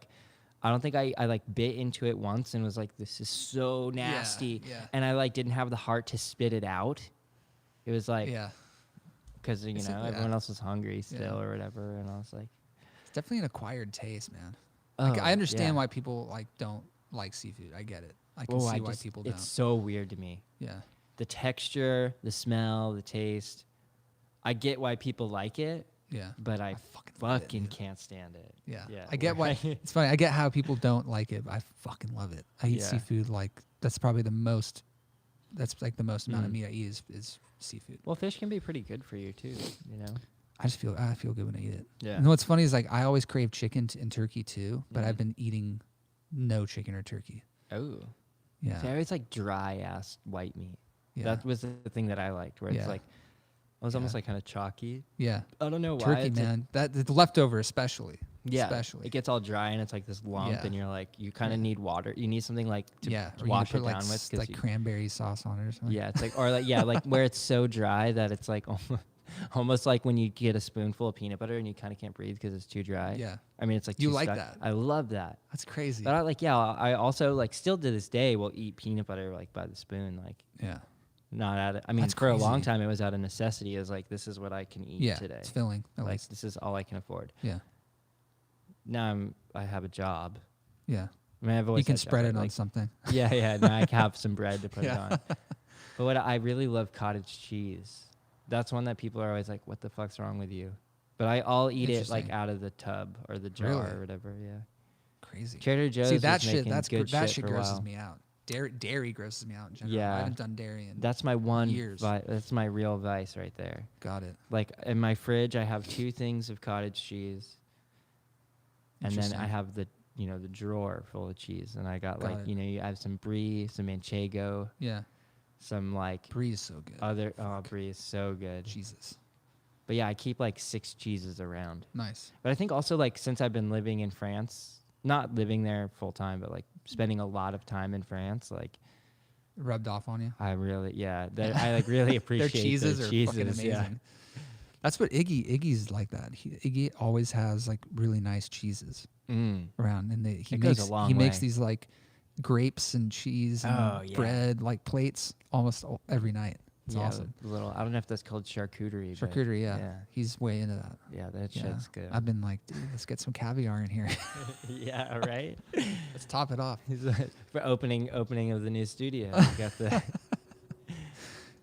don't think I like bit into it once and was like, this is so nasty. Yeah. And I like didn't have the heart to spit it out. It was like, because, everyone else was hungry still or whatever. And I was like, It's definitely an acquired taste, man. oh, Like, I understand yeah. why people like don't like seafood. I get it. I can see why people don't. It's so weird to me. Yeah. The texture, the smell, the taste. I get why people like it. Yeah. But I fucking love it, fucking dude. can't stand it. Yeah. Yeah. I get why. It's funny. I get how people don't like it, but I fucking love it. I eat Yeah. seafood like that's probably the most. That's like the most amount of meat I eat is seafood. Well, fish can be pretty good for you too, I feel good when I eat it. Yeah. You know what's funny is like I always crave chicken and turkey too, but I've been eating no chicken or turkey. Oh. Yeah. See, I always like dry ass white meat. Yeah. That was the thing that I liked, where it's like, it was almost like kind of chalky. Yeah. I don't know why. Turkey, it's man. That the leftover especially. Yeah. Especially. It gets all dry and it's like this lump, Yeah. and you're like, you kind of need water. You need something like to or you need to wash put it like down with. like cranberry sauce on it or something. Yeah, it's like, or like, like where it's so dry that it's like almost like when you get a spoonful of peanut butter and you kind of can't breathe because it's too dry. Yeah. I mean, it's like You too like stuck. that? I love that. That's crazy. But I also like still to this day will eat peanut butter like by the spoon, like Yeah. not out of. I mean, That's for a long crazy. time it was out of necessity. It was like, this is what I can eat Yeah. today. It's filling. At Like least. this is all I can afford. Yeah. Now I have a job. Yeah. I mean, I've always You can had a job, spread but, it on like, something. Yeah. Now I have some bread to put it Yeah. on. But what I really love cottage cheese. That's one that people are always like, "What the fuck's wrong with you?" But I'll eat it like Interesting. out of the tub or the jar Really? or whatever. Yeah. Crazy. Trader Joe's. See was that shit. making good That shit shit for a grosses while. me out. Dairy grosses me out in general. Yeah. I haven't done dairy in That's my one. years. That's my real vice right there. Got it. Like in my fridge, I have 2 things of cottage cheese, and then I Interesting. have the drawer full of cheese, and I got Got like it. you have some brie, some manchego, Yeah. some like Brie is so good. brie is so good. Jesus. But yeah, I keep like 6 cheeses around. Nice. But I think also like since I've been living in France, not living there full time, but like spending a lot of time in France, like Rubbed off on you. I really I like really appreciate Their cheeses their are fucking amazing. Yeah. That's what Iggy's like that. Iggy always has like really nice cheeses around, and he It goes a long makes way. these like grapes and cheese and Oh, yeah. bread like plates almost every night. It's yeah, awesome. the little. I don't know if that's called charcuterie. but Charcuterie, yeah. Yeah. He's way into that. Yeah, that Yeah. shit's good. I've been like, dude, let's get some caviar in here. Yeah, right. Let's top it off. For opening of the new studio. You got the.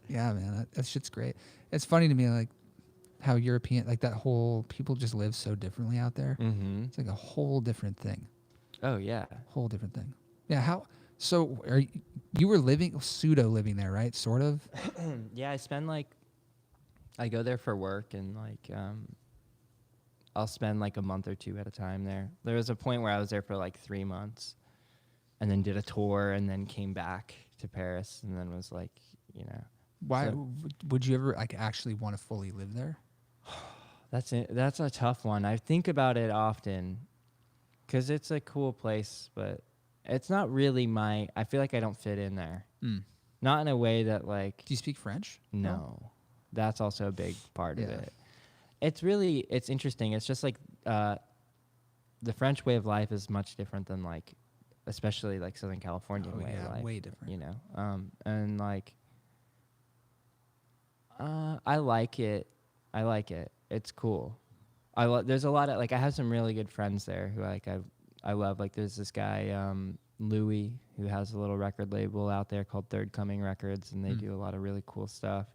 Yeah, man, that shit's great. It's funny to me, like how European, like that whole people just live so differently out there. Mm-hmm. It's like a whole different thing. Oh yeah. Whole different thing. Yeah. How? So you were pseudo living there, right? Sort of. Yeah, I spend like. I go there for work and like I'll spend like a month or two at a time there. There was a point where I was there for like 3 months, and then did a tour and then came back to Paris and then was like, you know. Why So- would you ever like actually want to fully live there? That's it. That's a tough one. I think about it often because it's a cool place, but it's not really my. I feel like I don't fit in there. Mm. Not in a way that like. Do you speak French? No, that's also a big part of Yeah. it. It's interesting. It's just like the French way of life is much different than like, especially like Southern California way of life. Way different. You know, and like, I like it. I like it. It's cool. There's a lot of like I have some really good friends there who I love. Like there's this guy Louis who has a little record label out there called Third Coming Records, and they do a lot of really cool stuff.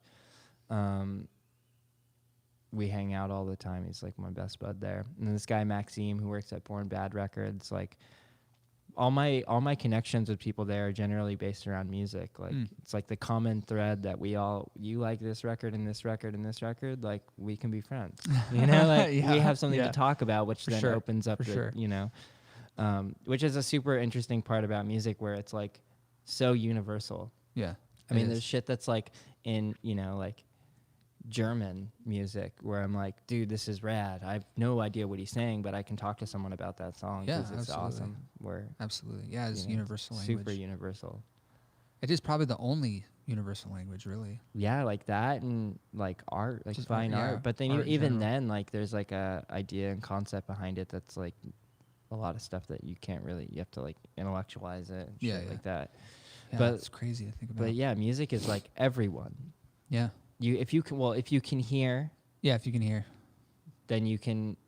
We hang out all the time. He's like my best bud there. And then this guy Maxime who works at Born Bad Records, like all my connections with people there are generally based around music. Like it's like the common thread that you like this record and this record and this record, like we can be friends. You know, like we have something to talk about, which then opens up you know. Which is a super interesting part about music where it's like so universal. Yeah. I mean, there's shit that's like in, you know, like German music where I'm like, dude, this is rad. I have no idea what he's saying, but I can talk to someone about that song because it's awesome. Where absolutely, yeah, it's you know, universal language. Super universal. It is probably the only universal language, really. Yeah, like that and like art, like Just fine art, yeah, art. But then art in even general. then, like there's like a idea and concept behind it that's like a lot of stuff that you can't really. You have to like intellectualize it, and shit like that. Yeah, But it's crazy to think about. But yeah, music is like everyone. Yeah. If you can hear, Yeah, if you can hear. then you can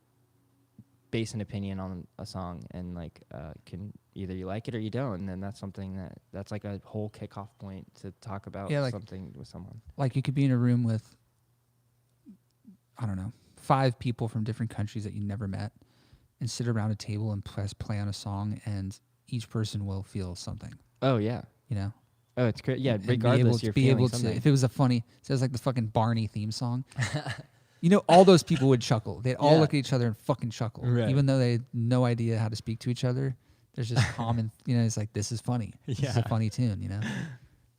base an opinion on a song and like can either you like it or you don't, and then that's something that's like a whole kickoff point to talk about like, something with someone. Like you could be in a room with, I don't know, 5 people from different countries that you never met, and sit around a table and play on a song, and each person will feel something. Oh yeah. You know. Oh, it's great. Yeah, And regardless, you're be feeling able something. to. If it was a funny, says like the fucking Barney theme song. You know, all those people would chuckle. They'd all look at each other and fucking chuckle, even though they had no idea how to speak to each other. There's just common, you know. It's like this is funny. This is a funny tune, you know.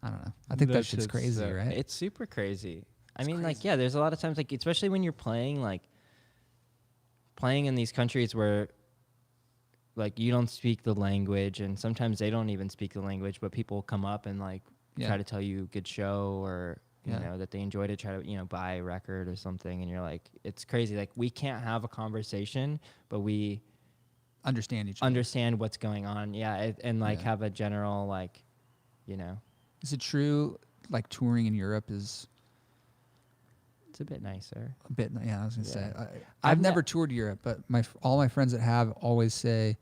I don't know. I think that shit's crazy, right? It's super crazy. I mean, crazy. like, yeah, there's a lot of times, like, especially when you're playing in these countries where, like, you don't speak the language, and sometimes they don't even speak the language, but people come up and like try to tell you a good show or you know that they enjoyed it, try to buy a record or something, and you're like, it's crazy. Like we can't have a conversation, but we Understand each other. understand what's going on. Yeah, and like have a general like, Is it true? Like touring in Europe is it's a bit nicer. a bit. Yeah, I was gonna say. Yeah. I've never toured Europe, but all my friends that have always say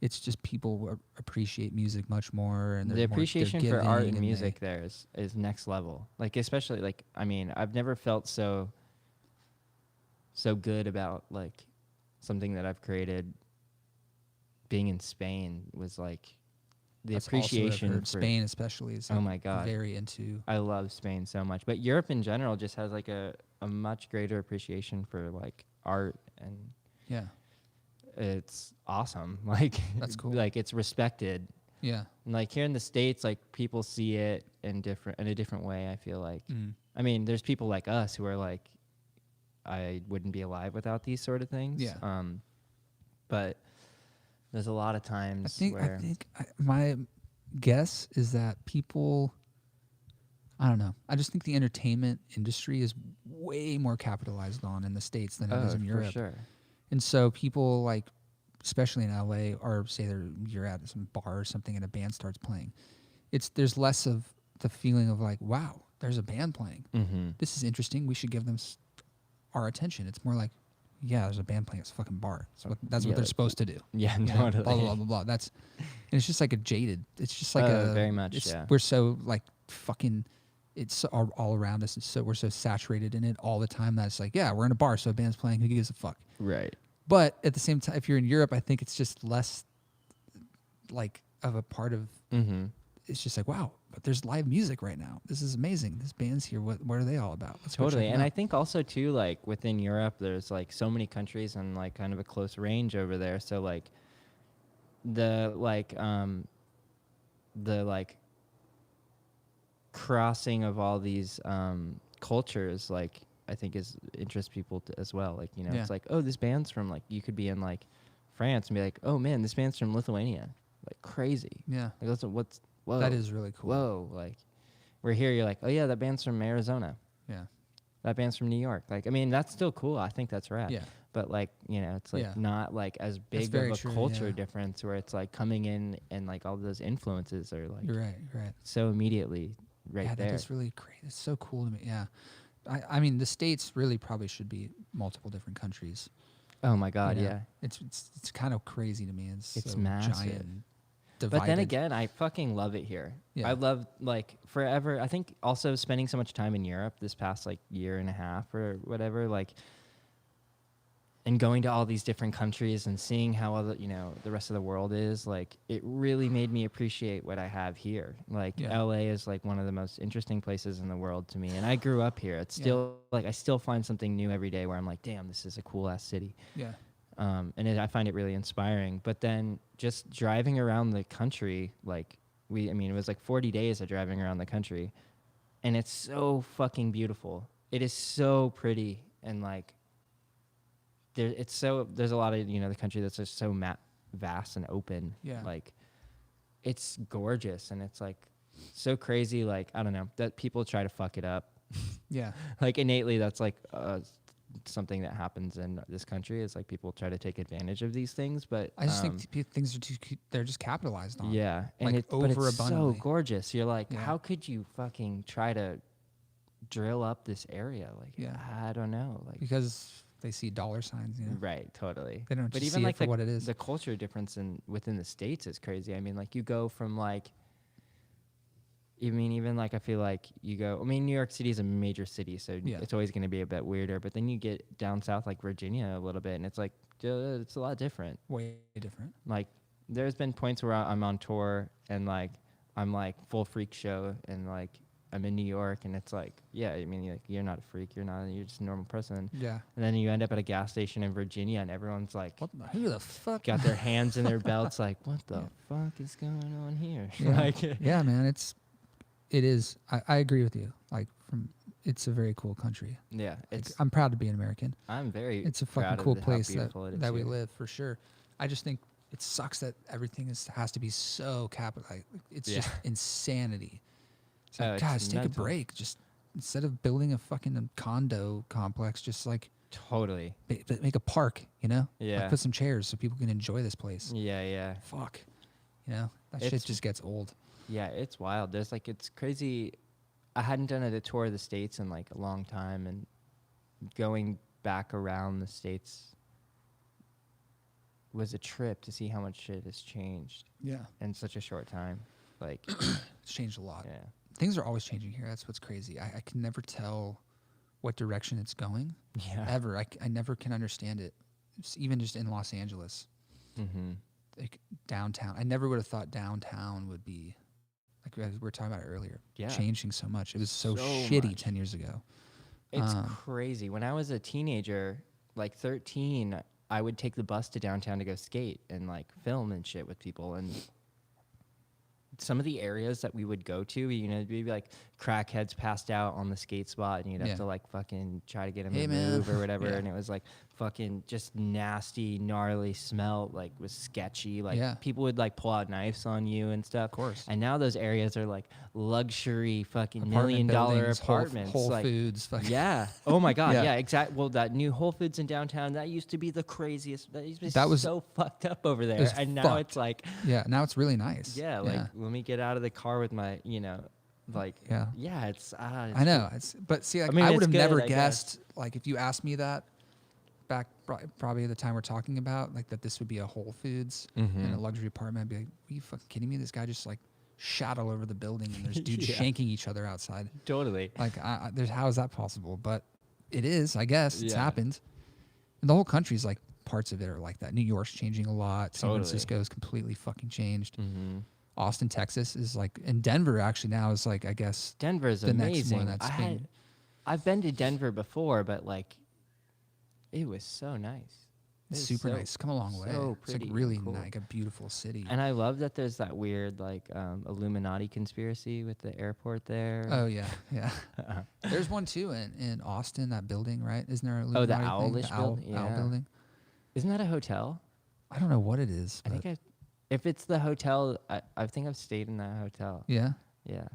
it's just people appreciate music much more, and The appreciation for art and music there is next level. Like especially like I mean I've never felt so good about like something that I've created. Being in Spain was like the appreciation for Spain, especially, is oh my god, very into. I love Spain so much, but Europe in general just has like a much greater appreciation for like art, and Yeah, it's awesome. Like That's cool. Like it's respected. yeah. And like here in the States, like people see it in a different way. I feel like. Mm. I mean, there's people like us who are like, I wouldn't be alive without these sort of things. Yeah. But there's a lot of times where my guess is that people, I don't know. I just think the entertainment industry is way more capitalized on in the States than it is in Europe. for sure. And so people like, especially in LA, or say you're at some bar or something and a band starts playing, there's less of the feeling of like, wow, there's a band playing. Mm-hmm. This is interesting. We should give them our attention. It's more like, yeah, there's a band playing. It's a fucking bar. That's Yeah, what they're like, supposed to do. Yeah, You know, totally. blah, blah, blah, blah, blah. And it's just like a jaded. It's just like very much, yeah. We're so like fucking. It's all around us. We're so saturated in it all the time that it's like, yeah, we're in a bar, so a band's playing. Who gives a fuck? Right. But at the same time, if you're in Europe, I think it's just less like of a part of. Mm-hmm. It's just like, wow, but there's live music right now. This is amazing. This band's here. What are they all about? Let's go check Totally. them And out. I think also too, like within Europe, there's like so many countries and like kind of a close range over there. So like the crossing of all these cultures, like I think interests people as well. Like, you know, Yeah. it's like, oh, this band's from like, you could be in like France and be like, oh man, this band's from Lithuania. Like crazy. Yeah, Like whoa. that is really cool. Whoa. Like we're here. You're like, oh yeah, that band's from Arizona. Yeah, That band's from New York. Like, I mean, that's still cool. I think that's rad. yeah, But like, you know, it's like Yeah. not like as big very of a true, culture yeah. difference where it's like coming in and like all those influences are like you're right. You're right. so immediately right Yeah, there. that is really great. It's so cool to me. Yeah, I mean, the States really probably should be multiple different countries. Oh my God, you know? yeah. It's kind of crazy to me. It's It's so massive. giant, and divided. But then again, I fucking love it here. Yeah. I love like forever. I think also spending so much time in Europe this past like year and a half or whatever, like, and going to all these different countries and seeing how other, you know, the rest of the world is, like, it really made me appreciate what I have here. Like, Yeah. LA is like one of the most interesting places in the world to me, and I grew up here. It's Yeah. still like I still find something new every day where I'm like, damn, this is a cool ass city. yeah, I find it really inspiring. But then just driving around the country, like it was like 40 days of driving around the country, and it's so fucking beautiful. It is so pretty, and like there's a lot of, you know, the country that's just so vast and open. Yeah. Like it's gorgeous, and it's like so crazy. Like, I don't know, that people try to fuck it up. yeah, Like innately, that's like something that happens in this country is like people try to take advantage of these things, but I just think things are they're just capitalized on. yeah, and like but it's so overabundantly. gorgeous. You're like, Yeah. how could you fucking try to drill up this area? Like, Yeah. I don't know, like, because they see dollar signs. You know, right, totally. they don't But just even see like it for what it is. the culture difference within the states is crazy. I mean, like you go from like, even like I feel like you go. I mean, New York City is a major city, so Yeah. it's always going to be a bit weirder. But then you get down south, like Virginia, a little bit, and it's like it's a lot different. Way different. Like there's been points where I'm on tour and like I'm like full freak show, and like I'm in New York, and it's like, yeah, I mean, you're not a freak, you're just a normal person. Yeah. And then you end up at a gas station in Virginia, and everyone's like, Who the fuck? got their hands in their belts, like, what the fuck is going on here? Yeah. Like, Yeah, man. It is. I agree with you. Like, it's a very cool country. yeah, Like, it's. I'm proud to be an American. I'm very. It's a proud fucking of cool how place beautiful it is that we here. live, for sure. I just think it sucks that everything has to be so capital. It's just Yeah. insanity. It's Oh, like, it's guys, take a mental. break. Just instead of building a fucking condo complex, just like Totally. make a park. You know? Yeah. Like, put some chairs so people can enjoy this place. Yeah, yeah. Fuck. You know, that shit It's- just gets old. Yeah, it's wild. There's like, it's crazy. I hadn't done a tour of the States in like a long time, and going back around the States was a trip to see how much shit has changed Yeah. in such a short time. Like, It's changed a lot. yeah. Things are always changing here. That's what's crazy. I can never tell what direction it's going. Yeah. Ever. I never can understand it. It's even just in Los Angeles, Mm-hmm. like downtown. I never would have thought downtown would be, like we were talking about it earlier, Yeah. changing so much. It was so So shitty much. 10 years ago. It's crazy. When I was a teenager, like 13, I would take the bus to downtown to go skate and like film and shit with people. And some of the areas that we would go to, you know, it'd be like crackheads passed out on the skate spot, and you'd have Yeah. to like fucking try to get them Hey, to man. move or whatever. Yeah. And it was like fucking just nasty, gnarly smell, like was sketchy. Like Yeah. people would like pull out knives on you and stuff. Of course. And now those areas are like luxury fucking $1 Apartment million buildings, apartments. Whole like, Foods. Fucking yeah. Oh my God. Yeah. Yeah. Exactly. Well, that new Whole Foods in downtown, that used to be the craziest. That used to be That was- so fucked up over there, was and now fucked. it's like, Yeah. Now it's really nice. yeah, like let me get out of the car with my, you know, Like, Yeah. it's I know. But see, like, I mean, I would it's have good, never I guess. guessed. Like, if you asked me that back, probably the time we're talking about, like that this would be a Whole Foods and a luxury apartment, I'd be like, "Are you fucking kidding me? This guy just like shot all over the building, and there's dudes Yeah. shanking each other outside. Totally. Like, there's how is that possible? But it is, I guess. It's Yeah. happened, and the whole country's like parts of it are like that. New York's changing a lot. San Totally. Francisco is completely fucking changed. Mm-hmm. Austin, Texas is like, and Denver actually now is like, I guess Denver's the next amazing. one that's being. I've been to Denver before, but like, it was so nice. It's It was super so- nice. It's come a long way. so It's like pretty really and cool. like a beautiful city. And I love that there's that weird like Illuminati conspiracy with the airport there. Oh yeah, yeah. There's one too in Austin. That building, right? Isn't there? Oh, the Illuminati thing? Owlish The owl, building? owl Yeah. building. Isn't that a hotel? I don't know what it is. I But think if it's the hotel, I think I've stayed in that hotel. yeah, Yeah,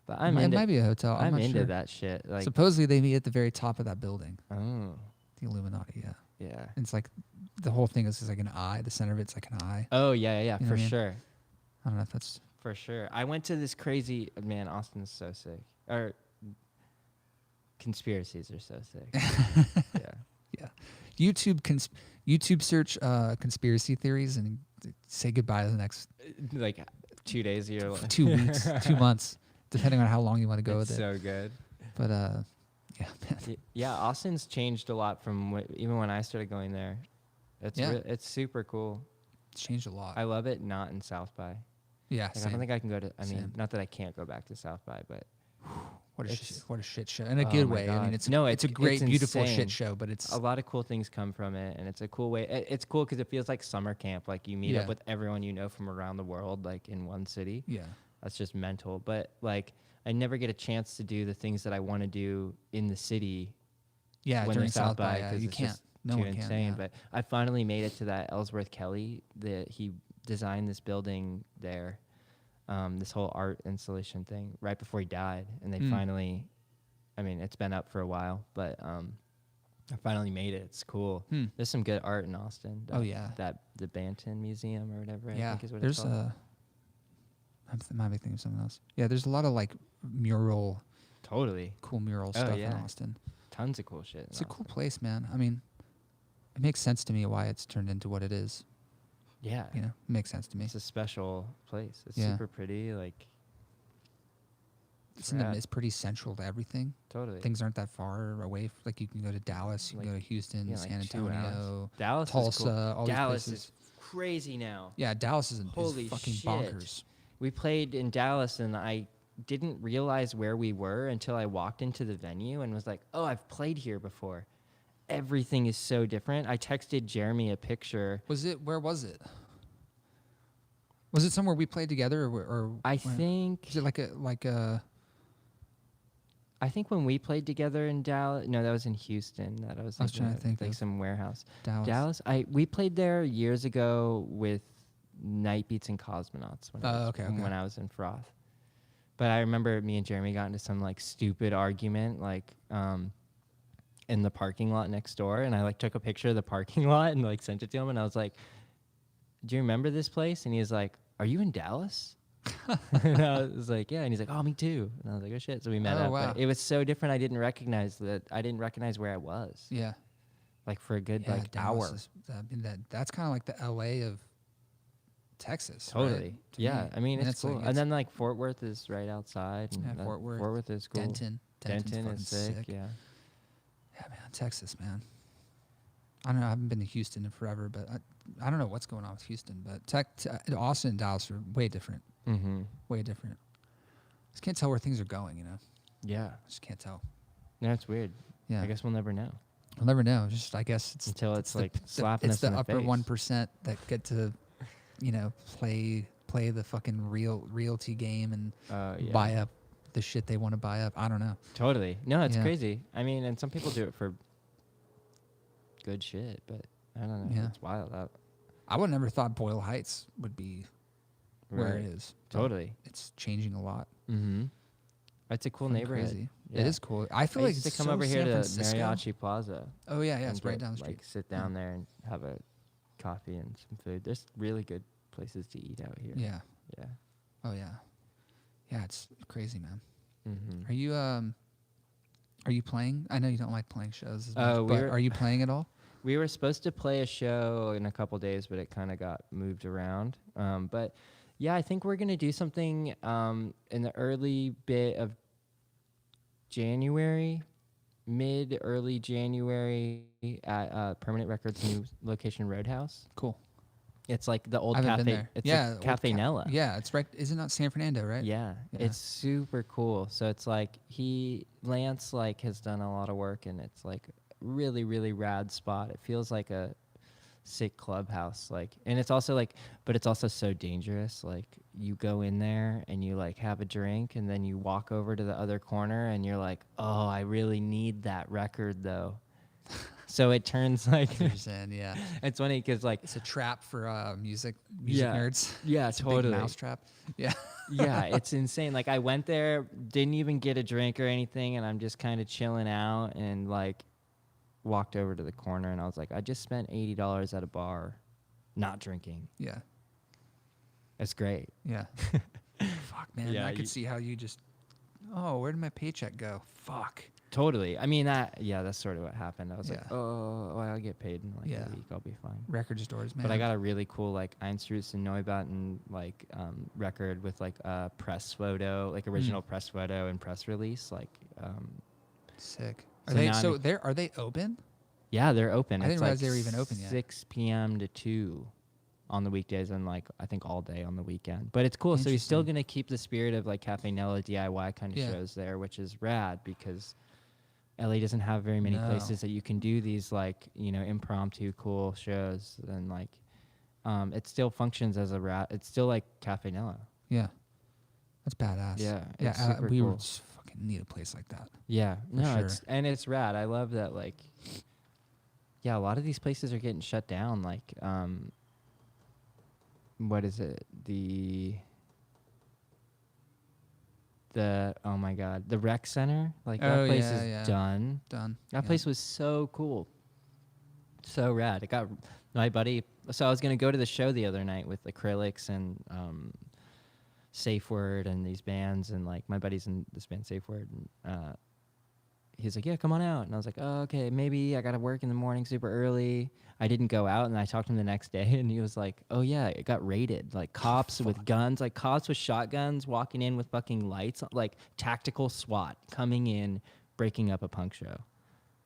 but it might be a hotel. I'm I'm not into sure. that shit. Like, Supposedly they meet at the very top of that building. oh, The Illuminati. Yeah. yeah. It's like the whole thing is like an eye. The center of it's like an eye. Oh yeah, You know for what I mean? sure. I don't know if that's. For sure. I went to this crazy man. Austin's so sick. Or conspiracies are so sick. Yeah. Yeah. YouTube search conspiracy theories and say goodbye to the next Like 2 days. You're like, 2 weeks, 2 months, depending on how long you want to go it's with it. so good. But yeah, man. Yeah, Austin's changed a lot from even when I started going there. It's Yeah. it's super cool. It's changed a lot. I love it. Not in South by. Yeah, Like, I same. don't think I can go to. I mean, Same. not that I can't go back to South by, but What a it's- what a shit show in a Oh good my way. I mean, God. it's No, it's a it's great, beautiful insane. shit show, but it's a lot of cool things come from it, and it's a cool way. It's cool because it feels like summer camp. Like you meet Yeah. up with everyone you know from around the world, like in one city. yeah, That's just mental. But like, I never get a chance to do the things that I want to do in the city yeah. when During they're South by yeah, because you it's can't. just No too one can. insane. Yeah. But I finally made it to that Ellsworth Kelly. He designed this building there, this whole art installation thing right before he died, and they finally. I mean, it's been up for a while, but I finally made it. It's cool. There's some good art in Austin. Oh, yeah. That the Banton Museum or whatever. I Yeah, think is what there's it's called. might be thinking of something else. Yeah, there's a lot of like Totally. cool mural Oh, stuff in yeah. Austin. Tons of cool shit. in It's a cool Austin. place, man. I mean, it makes sense to me why it's turned into what it is. Yeah. You know, it makes sense to me. It's a special place. It's Yeah. super pretty. Like, It's it's pretty central to everything. totally. Things aren't that far away. Like you can go to Dallas, you can Like, go to Houston, yeah, like San 2 hours. Antonio, Dallas Tulsa, is cool. all these Dallas places. is crazy now. Yeah, Dallas is Holy fucking shit. bonkers. We played in Dallas, and I didn't realize where we were until I walked into the venue and was like, "Oh, I've played here before." Everything is so different. I texted Jeremy a picture. Where was it? Was it somewhere we played together, or I where- think is it like a? I think when we played together in Dallas, no, that was in Houston. That I was I was trying to thinking of, think like of some warehouse. Dallas. We played there years ago with Night Beats and Cosmonauts when, Oh, okay. when I was in Froth. But I remember me and Jeremy got into some like stupid argument like in the parking lot next door, and I like took a picture of the parking lot and like sent it to him, and I was like, "Do you remember this place?" And he was like, "Are you in Dallas?" And I was like, "Yeah," and he's like, "Oh, me too." And I was like, "Oh shit!" So we met Oh, up. wow. But it was so different. I didn't recognize where I was. Yeah. Like for a good Yeah, like Dallas hour. is- I mean, that's kind of like the LA of Texas. Totally. Right? To Yeah. me. I mean, it's cool. like and then like Fort Worth is right outside. And Yeah, Fort Worth. Fort Worth is cool. Denton's Denton fucking is sick. sick. Yeah. Yeah, man, Texas, man. I don't know. I haven't been to Houston in forever, but I don't know what's going on with Houston. But Austin and Dallas are way different. Mm-hmm. Way different. Just can't tell where things are going. You know, Yeah. I just can't tell. No, it's weird. Yeah, I guess we'll never know we'll never know. Just I guess it's until it's the- like the- slapping it's us the in the upper face. 1% that get to, play the fucking realty game and Yeah. buy up the shit they want to buy up. I don't know. Totally. No, it's Yeah. crazy. I mean, and some people do it for good shit, but I don't know. Yeah. It's wild. I would never thought Boyle Heights would be where Right. it is. but Totally. It's changing a lot. Mm-hmm. It's a cool Fucking neighborhood. crazy. Yeah. It is cool. I feel I like used it's to come so over here San to Francisco. Mariachi Plaza. Oh yeah, and it's right get, down the street. Like sit down there and have a coffee and some food. There's really good places to eat out here. Yeah. Yeah. Oh yeah. Yeah, it's crazy, man. Are you playing? I know you don't like playing shows as much, Oh, but are you playing at all? We were supposed to play a show in a couple days, but it kind of got moved around. But yeah, I think we're gonna do something in the early bit of January, early January at Permanent Records new location Roadhouse. Cool. It's like the old I haven't cafe. been there. It's Yeah, a old Cafe Nella. Yeah, it's right. Isn't that San Fernando, right? Yeah, Yeah. it's super cool. So it's like Lance like has done a lot of work, and it's like really really rad spot. It feels like a sick clubhouse, like, and it's also like, but it's also so dangerous. Like you go in there and you like have a drink, and then you walk over to the other corner, and you're like, oh, I really need that record though. So it turns like That's what you're saying, yeah. it's funny because like It's a trap for music Yeah. nerds. yeah, It's a totally. big mouse trap. Yeah. Yeah, it's insane. Like I went there, didn't even get a drink or anything, and I'm just kind of chilling out, and like walked over to the corner, and I was like, I just spent $80 at a bar, not drinking. Yeah. It's great. Yeah. Fuck, man. Yeah, I could you- see how you just, oh, where did my paycheck go? Fuck. Totally. I mean that's sort of what happened. I was like, Yeah. oh, well, I'll get paid in like Yeah. a week. I'll be fine. Record stores, man. But I got a really cool like Einstürz and Neubauten like record with like a press photo, like original press photo and press release. Like, Sick. So now I'm- Are they open? yeah, they're open. I didn't It's realize like they were even open yet. 6 p.m. to 2 on the weekdays, and like I think all day on the weekend. But it's cool. So he's still Interesting. gonna keep the spirit of like Cafe Nella DIY kind of Yeah. shows there, which is rad because LA doesn't have very many No. places that you can do these like, you know, impromptu cool shows, and like it still functions as it's still like Cafe Nella. Yeah. That's badass. Yeah, Yeah. it's super We cool. would just fucking need a place like that. Yeah, For no, sure. it's rad. I love that. Like, yeah, a lot of these places are getting shut down. Like, what is it? The oh my god, the rec center. Like that Oh, place yeah, is yeah. done. Done. That Yeah. place was so cool, so rad. It got my buddy. So I was gonna go to the show the other night with Acrylics and Safe Word and these bands, and like my buddy's in this band Safe Word, and he's like, yeah, come on out. And I was like, oh, okay, maybe I got to work in the morning super early. I didn't go out, and I talked to him the next day, and he was like, oh yeah, it got raided. Like cops with guns, like cops with shotguns walking in with fucking lights, like tactical SWAT coming in, breaking up a punk show.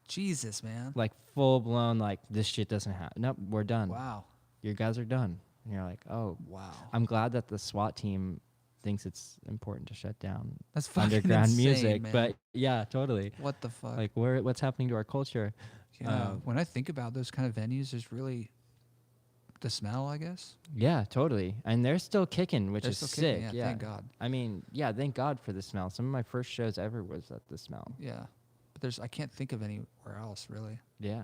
Jesus, man. Like full blown, like this shit doesn't happen. Nope, we're done. Wow. Your guys are done. And you're like, oh, Wow. I'm glad that the SWAT team thinks it's important to shut down That's fucking underground insane, music. man. But yeah, totally. What the fuck? Like what's happening to our culture? Yeah. When I think about those kind of venues, there's really the smell, I guess. Yeah, totally. And they're still kicking, which They're is still sick. kicking, Yeah, thank God. I mean, yeah, thank God for the smell. Some of my first shows ever was at the smell. Yeah. But I can't think of anywhere else really. Yeah.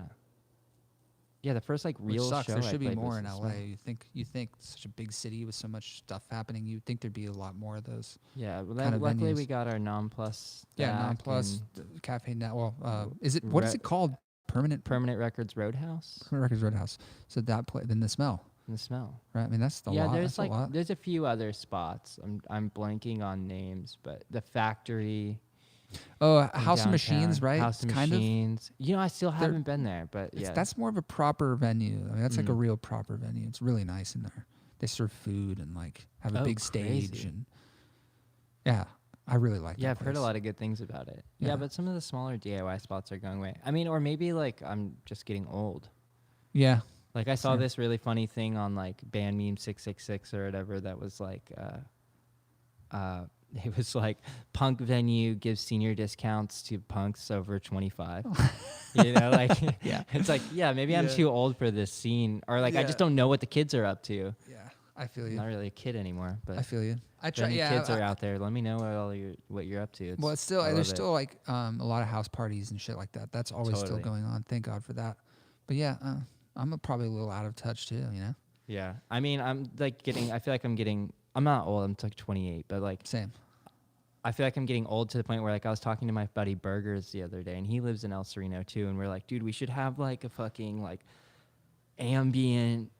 Yeah, the first like Which real sucks. show There I should be played more was in the LA. Smell. You think such a big city with so much stuff happening, you'd think there'd be a lot more of those. Yeah, well, kind of luckily venues. we got our Non-Plus. Yeah, DAC Non-Plus, and Cafe Net. Well, is it what is Re- it called? Permanent Permanent Records Roadhouse Records Roadhouse. So that then the smell, and the Smell. right? I mean that's the Yeah, lot. there's That's a lot. there's a few other spots. I'm blanking on names, but the Factory. Oh, in House of Machines, downtown, right? House of kind Machines. You know, I still haven't been there, but yeah. That's more of a proper venue. I mean, that's like a Mm. real proper venue. It's really nice in there. They serve food and like have a Oh, big stage crazy. and yeah, I really like. Yeah, that I've heard a place. lot of good things about it. Yeah. Yeah, but some of the smaller DIY spots are going away. I mean, or maybe like I'm just getting old. Yeah, Like I saw Sure. this really funny thing on like Band Meme 666 or whatever that was like it was like punk venue gives senior discounts to punks over 25. You know, like Yeah. it's like, yeah, maybe I'm Yeah. too old for this scene, or like I Yeah. just don't know what the kids are up to. yeah, I feel I'm you. not really a kid anymore, but I feel you. I if try. any Yeah, kids are out there, let me know what you're up to. well, it's still I there's love it. still like a lot of house parties and shit like that. That's always still Totally. going on. Thank God for that. But yeah, I'm probably a little out of touch too. You know, Yeah, I mean, I'm like getting. I feel like I'm not old. I'm like 28, but like same. I feel like I'm getting old to the point where like I was talking to my buddy Burgers the other day, and he lives in El Sereno too, and we're like, dude, we should have like a fucking like ambient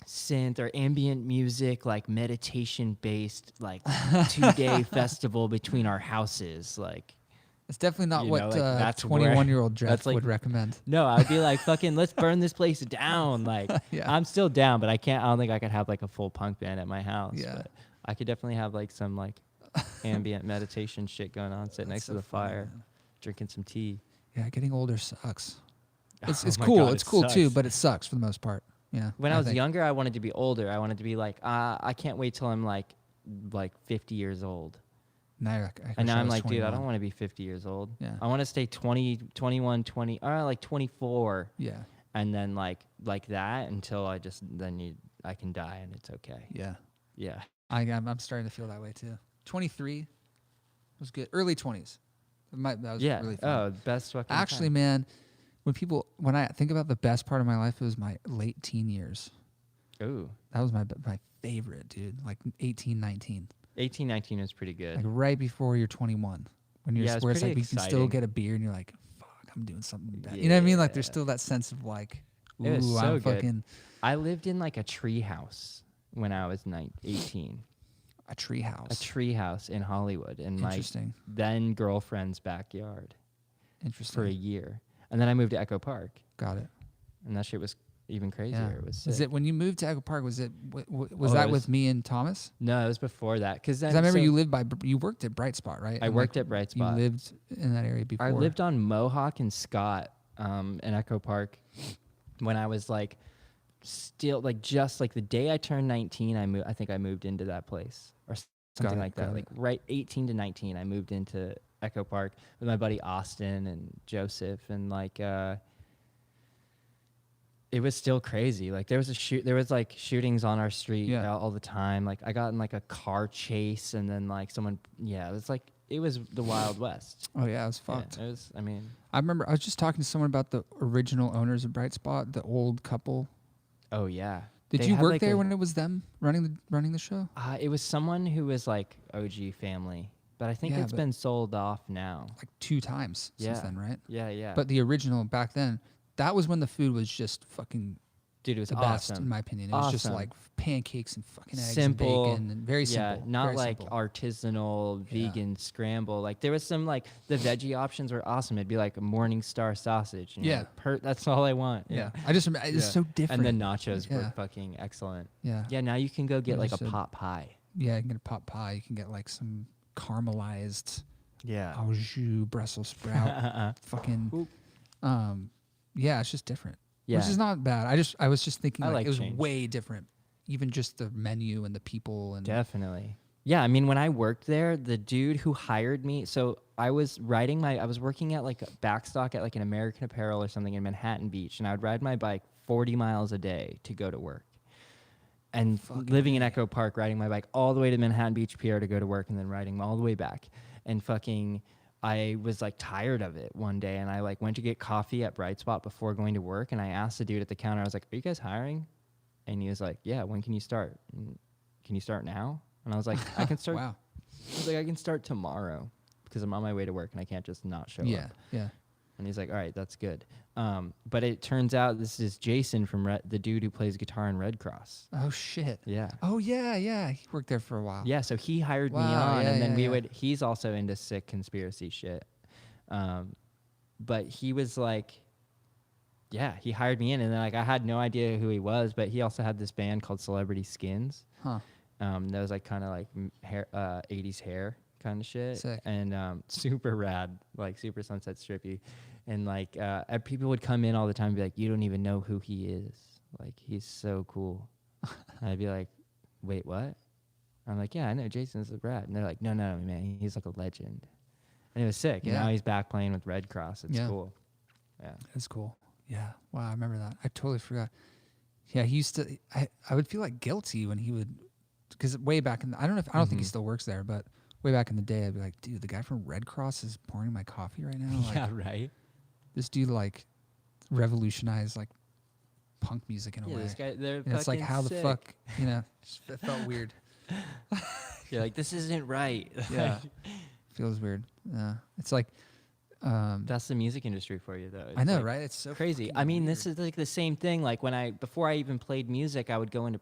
synth or ambient music, like meditation based, like 2-day festival between our houses. Like, It's definitely not you what know, like, that's where- 21-year-old Jeff that's like- would recommend. no, I'd be like, fucking, let's burn this place down. Like, Yeah. I'm still down, but I don't think I could have like a full punk band at my house. Yeah. But I could definitely have like some like ambient meditation shit going on, sitting next to so the funny, fire, man. drinking some tea. Yeah, getting older sucks. It's Oh it's my cool. God, It's it cool too, sucks. but it sucks for the most part. Yeah. When I was think. younger, I wanted to be older. I wanted to be like, I can't wait till I'm like 50 years old. Now And now I'm like, dude, I don't want to be 50 years old. Yeah. I want to stay 20, 21, 20, or like 24. Yeah. And then like that until I can die and it's okay. Yeah. Yeah. I'm starting to feel that way too. 23 was good. Early 20s. That was Yeah. really fun. Oh, best fucking Actually, time. man, when I think about the best part of my life, it was my late teen years. Ooh. That was my favorite, dude. Like 18, 19. 18, 19 was pretty good. Like right before you're 21. When you're Yeah, it's where it's like pretty you can still exciting. get a beer and you're like, fuck, I'm doing something bad. You know what I mean? Like there's Yeah. still that sense of like, ooh, It was so I'm good. fucking I lived in like a tree house when I was 18. a tree house. A tree house in Hollywood in my Interesting. then girlfriend's backyard Interesting. for a year. And then I moved to Echo Park. Got it. And that shit was even crazier. Yeah. It was Is sick. it when you moved to Echo Park? Was it was Oh, that it was- with me and Thomas? No, it was before that. Because Because I remember you worked at Bright Spot, right? I And, worked like, at Bright You Spot. lived in that area before. I lived on Mohawk and Scott in Echo Park when I was like still like just like the day I turned 19, I think I moved into that place or something it, like that. got Like it. right 18 to 19, I moved into Echo Park with my buddy Austin and Joseph and like it was still crazy. Like there was like shootings on our street Yeah. all the time. Like I got in like a car chase and then like it was the Wild West. Oh yeah, it was Yeah, fucked. it was, I mean, I remember I was just talking to someone about the original owners of Bright Spot, the old couple. oh yeah. Did They you had, work like, there a- when it was them running the show? It was someone who was like OG family, but I think Yeah, it's but- been sold off now. Like 2 times since Yeah. then, right? Yeah, yeah. But the original back then, that was when the food was just fucking dude, it was the awesome. best in my opinion. It was just Awesome. like pancakes and fucking eggs Simple, and bacon and very yeah, simple. not very like simple. artisanal Yeah. vegan scramble. Like there was some like the veggie options were awesome. It'd be like a Morningstar sausage. And you're Yeah. like, that's all I want. Yeah. I just remember it's Yeah. so different. And the nachos Yeah. were fucking excellent. Yeah. Yeah, now you can go get Yeah, like a so- pot pie. Yeah, you can get a pot pie. You can get like some caramelized Yeah. au jus Brussels sprout. fucking Oop. yeah, it's just different. Yeah. Which is not bad. I was just thinking I like like it was change. way different. Even just the menu and the people and Definitely. Yeah, I mean, when I worked there, the dude who hired me, so I was working at like a backstock at like an American Apparel or something in Manhattan Beach, and I would ride my bike 40 miles a day to go to work. And living in Echo Park, riding my bike all the way to Manhattan Beach Pier to go to work and then riding all the way back. And fucking, I was like tired of it one day, and I like went to get coffee at Bright Spot before going to work, and I asked the dude at the counter, I was like, "Are you guys hiring?" And he was like, "Yeah, when can you start? Can you start now?" And I was like, "I can start." wow. I was like, "I can start tomorrow because I'm on my way to work and I can't just not show Yeah, up." yeah. And he's like, "All right, that's good." But it turns out this is Jason from the dude who plays guitar in Red Cross. Oh shit. Yeah. Oh yeah, yeah. He worked there for a while. Yeah, so he hired me Wow, on, yeah, and then yeah, yeah. he's also into sick conspiracy shit. But he was like, yeah, he hired me in, and then like I had no idea who he was, but he also had this band called Celebrity Skins. Huh. That was like kind of like hair, 80s hair kind of shit. Sick. And super rad, like super Sunset Strippy. And like people would come in all the time and be like, "You don't even know who he is. Like, he's so cool." And I'd be like, "Wait, what?" I'm like, "Yeah, I know Jason's the Brad." And they're like, "No, man, he's like a legend." And it was sick. And Yeah. now he's back playing with Red Cross. It's Yeah. cool. Yeah. That's cool. Yeah. Wow, I remember that. I totally forgot. Yeah, he used to. I would feel like guilty when he would, because way back in I don't think he still works there, but way back in the day, I'd be like, dude, the guy from Red Cross is pouring my coffee right now. Like, Yeah, right. this dude like revolutionized like punk music in a Yeah, way. this guy, they're And it's like fucking how the sick. fuck, you know? It felt weird. You're like, this isn't right. Yeah. Feels weird. Yeah. It's like That's the music industry for you, though. I It's know, like right? It's so. crazy. fucking I mean, weird. this is like the same thing. Like before I even played music, I would go into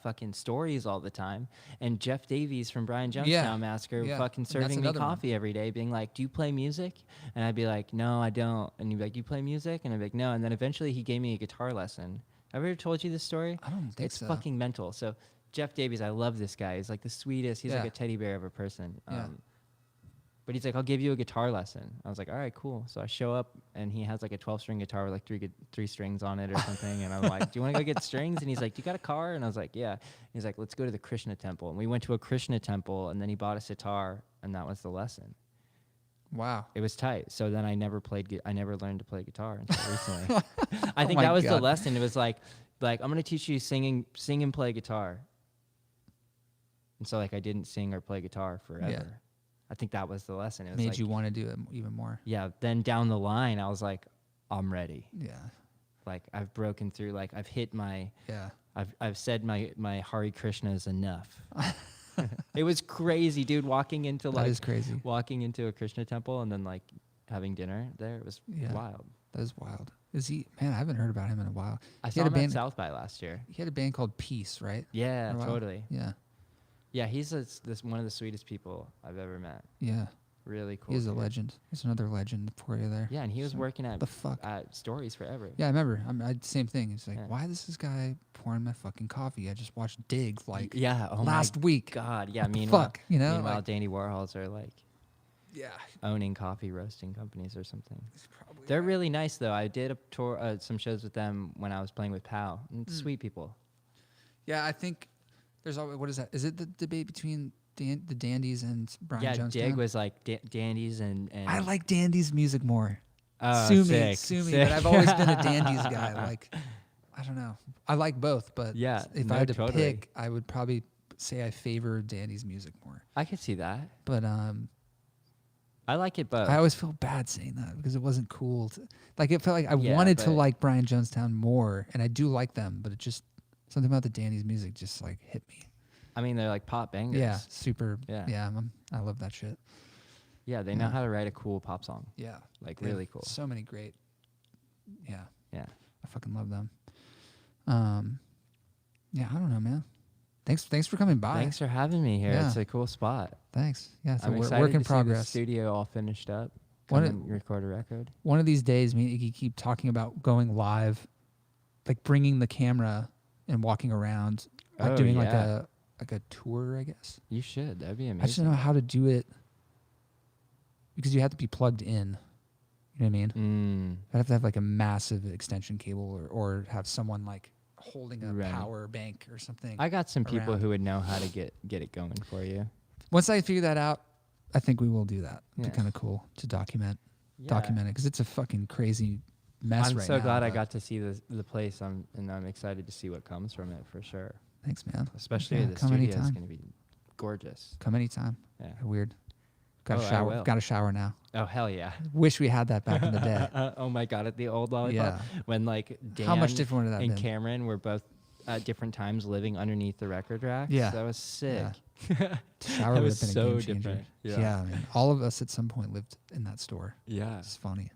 fucking stories all the time. And Jeff Davies from Brian Jonestown Massacre Yeah. fucking And that's serving me another one. coffee every day, being like, "Do you play music?" And I'd be like, "No, I don't." And he'd be like, "Do you play music?" And I'd be like, "No." And then eventually he gave me a guitar lesson. Have I ever told you this story? I don't think It's so. fucking mental. So Jeff Davies, I love this guy. He's like the sweetest. He's like Yeah. a teddy bear of a person. Yeah. But he's like, "I'll give you a guitar lesson." I was like, "All right, cool." So I show up, and he has like a 12-string guitar with like three strings on it or something. And I'm like, "Do you want to go get strings?" And he's like, "Do you got a car?" And I was like, "Yeah." He's like, "Let's go to the Krishna temple." And we went to a Krishna temple, and then he bought us a guitar, and that was the lesson. Wow. It was tight. So then I never learned to play guitar until recently. I think my that was the God. lesson. It was like I'm gonna teach you sing and play guitar. And so like I didn't sing or play guitar forever. Yeah. I think that was the lesson. It was Made like, you want to do it even more. yeah. Then down the line, I was like, I'm ready. Yeah. Like I've broken through. Like I've hit my. Yeah. I've said my Hare Krishna is enough. It was crazy, dude. Walking into That is crazy. walking into a Krishna temple and then like having dinner there. It was Yeah. wild. That is wild. Is he? Man, I haven't heard about him in a while. I He saw had a him at band. South by last year. He had a band called Peace, right? Yeah, For a while? totally. Yeah. Yeah, he's this one of the sweetest people I've ever met. Yeah. Really cool. He is a dude. legend. He's another legend for you there. Yeah, and he was So, working at the fuck? Stories forever. Yeah, I remember. Same thing. It's like, Yeah. why is this guy pouring my fucking coffee? I just watched Dig like Yeah. Oh last my week. God. Yeah. What the Meanwhile, fuck, you know? Meanwhile, Like- Danny Warhols are like Yeah. owning coffee roasting companies or something. Probably They're really nice though. I did a tour, some shows with them when I was playing with Pow. Sweet people. Yeah, I think there's always, what is that? Is it the debate between the Dandies and Brian Yeah, Jonestown? Dig was like Dandies and I like Dandies music more. Oh, sue sick, me. sick. But I've always been a Dandies guy. Like, I don't know. I like both, but Yeah, if no, I had to totally. pick, I would probably say I favor Dandies music more. I could see that. But I like it both. I always feel bad saying that because it wasn't cool. Like it felt like I Yeah, wanted to but- like Brian Jonestown more, and I do like them, but it just something about the Dandies music just like hit me. I mean, they're like pop bangers. Yeah, super. Yeah. Yeah, I love that shit. Yeah, they know Yeah. how to write a cool pop song. Yeah, Like they have really cool. So many great. Yeah, Yeah. I fucking love them. Yeah, I don't know, man. Thanks for coming by. Thanks for having me here. Yeah. It's a cool spot. Thanks. Yeah, it's I'm a excited work in to see the progress. studio all finished up. What Come and record a record. One of these days, me and Iggy keep talking about going live, like bringing the camera and walking around, like Oh, doing yeah. like a tour, I guess. You should. That'd be I just amazing. don't know how to do it because you have to be plugged in. You know what I mean? I'd have to have like a massive extension cable or have someone like holding a Right. power bank or something. I got some people around. who would know how to get it going for you. Once I figure that out, I think we will do that. It'd Yeah. be kind of cool to document Yeah. it because it's a fucking crazy mess I'm right so now. glad I but got to see the place. I'm excited to see what comes from it for sure. Thanks, man. Especially Yeah, the come studio is anytime. going to be gorgeous. Come anytime. Yeah. Weird. Got Oh, a I shower. will. Got a shower now. Oh hell yeah! Wish we had that back in the day. Oh my god! At the old Lollipop, Yeah. when like Dan How much different would that and have been? Cameron were both at different times living underneath the record racks. Yeah. That was sick. Shower That would was have been so a game changer. different. Yeah, man. All of us at some point lived in that store. Yeah. It's funny.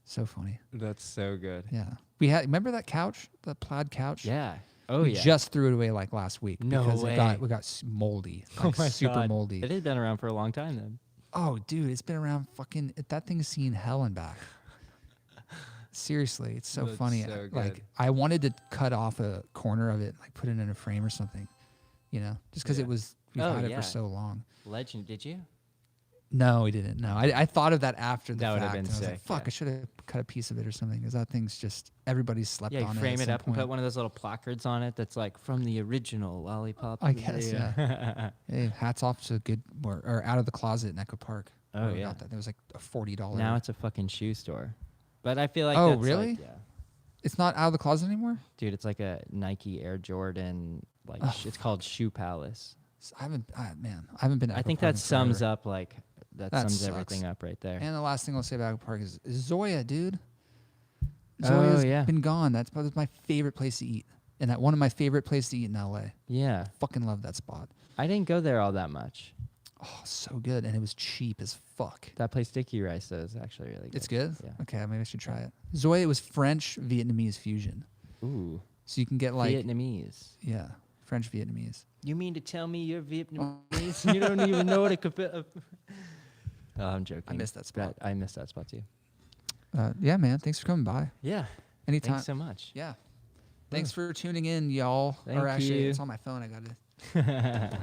So funny. That's so good. Yeah. We had remember that couch, the plaid couch? Yeah. Oh we yeah. just threw it away like last week No because way. we got moldy. Oh Like my super God. moldy. It had been around for a long time then. Oh, dude, it's been around fucking that thing's seen hell and back. Seriously, it's so That's funny. so Like good. I wanted to cut off a corner of it, like put it in a frame or something. You know, just because Yeah. it was we've Oh, had it yeah. for so long. Legend, did you? No, we didn't. No, I thought of that after the That would fact. have been and I was like, sick, fuck, yeah. I should have cut a piece of it or something because that thing's just everybody's slept Yeah, you on frame it. it at up some and put point. one of those little placards on it that's like from the original Lollipop. I guess, yeah. Hey, hats off to good or Out of the Closet in Echo Park. Oh, Whoever yeah. got that. There was like a $40. Now it's a fucking shoe store. But I feel like Oh, that's really? like, yeah. It's not Out of the Closet anymore. Dude, it's like a Nike Air Jordan, like Oh. it's called Shoe Palace. I haven't been. To I Echo think Park that in sums forever. up like that That sums sucks. everything up right there. And the last thing I'll say about Echo Park is Zoya, dude. Oh, Zoya's yeah. been gone. That's probably my favorite place to eat, and that one of my favorite places to eat in LA. Yeah. Fucking love that spot. I didn't go there all that much. Oh, so good, and it was cheap as fuck. That place sticky rice though is actually really good. It's good. Yeah. Okay, maybe I should try it. Zoe, it was French Vietnamese fusion, Ooh. so you can get like Vietnamese. yeah, French Vietnamese. You mean to tell me you're Vietnamese? You don't even know what it could be. Oh, I'm joking. I missed that spot. I missed that spot too. Yeah, man. Thanks for coming by. Yeah. Anytime. Thanks so much. Yeah. Thanks for tuning in, y'all. Thank or actually, you. it's on my phone. I got it.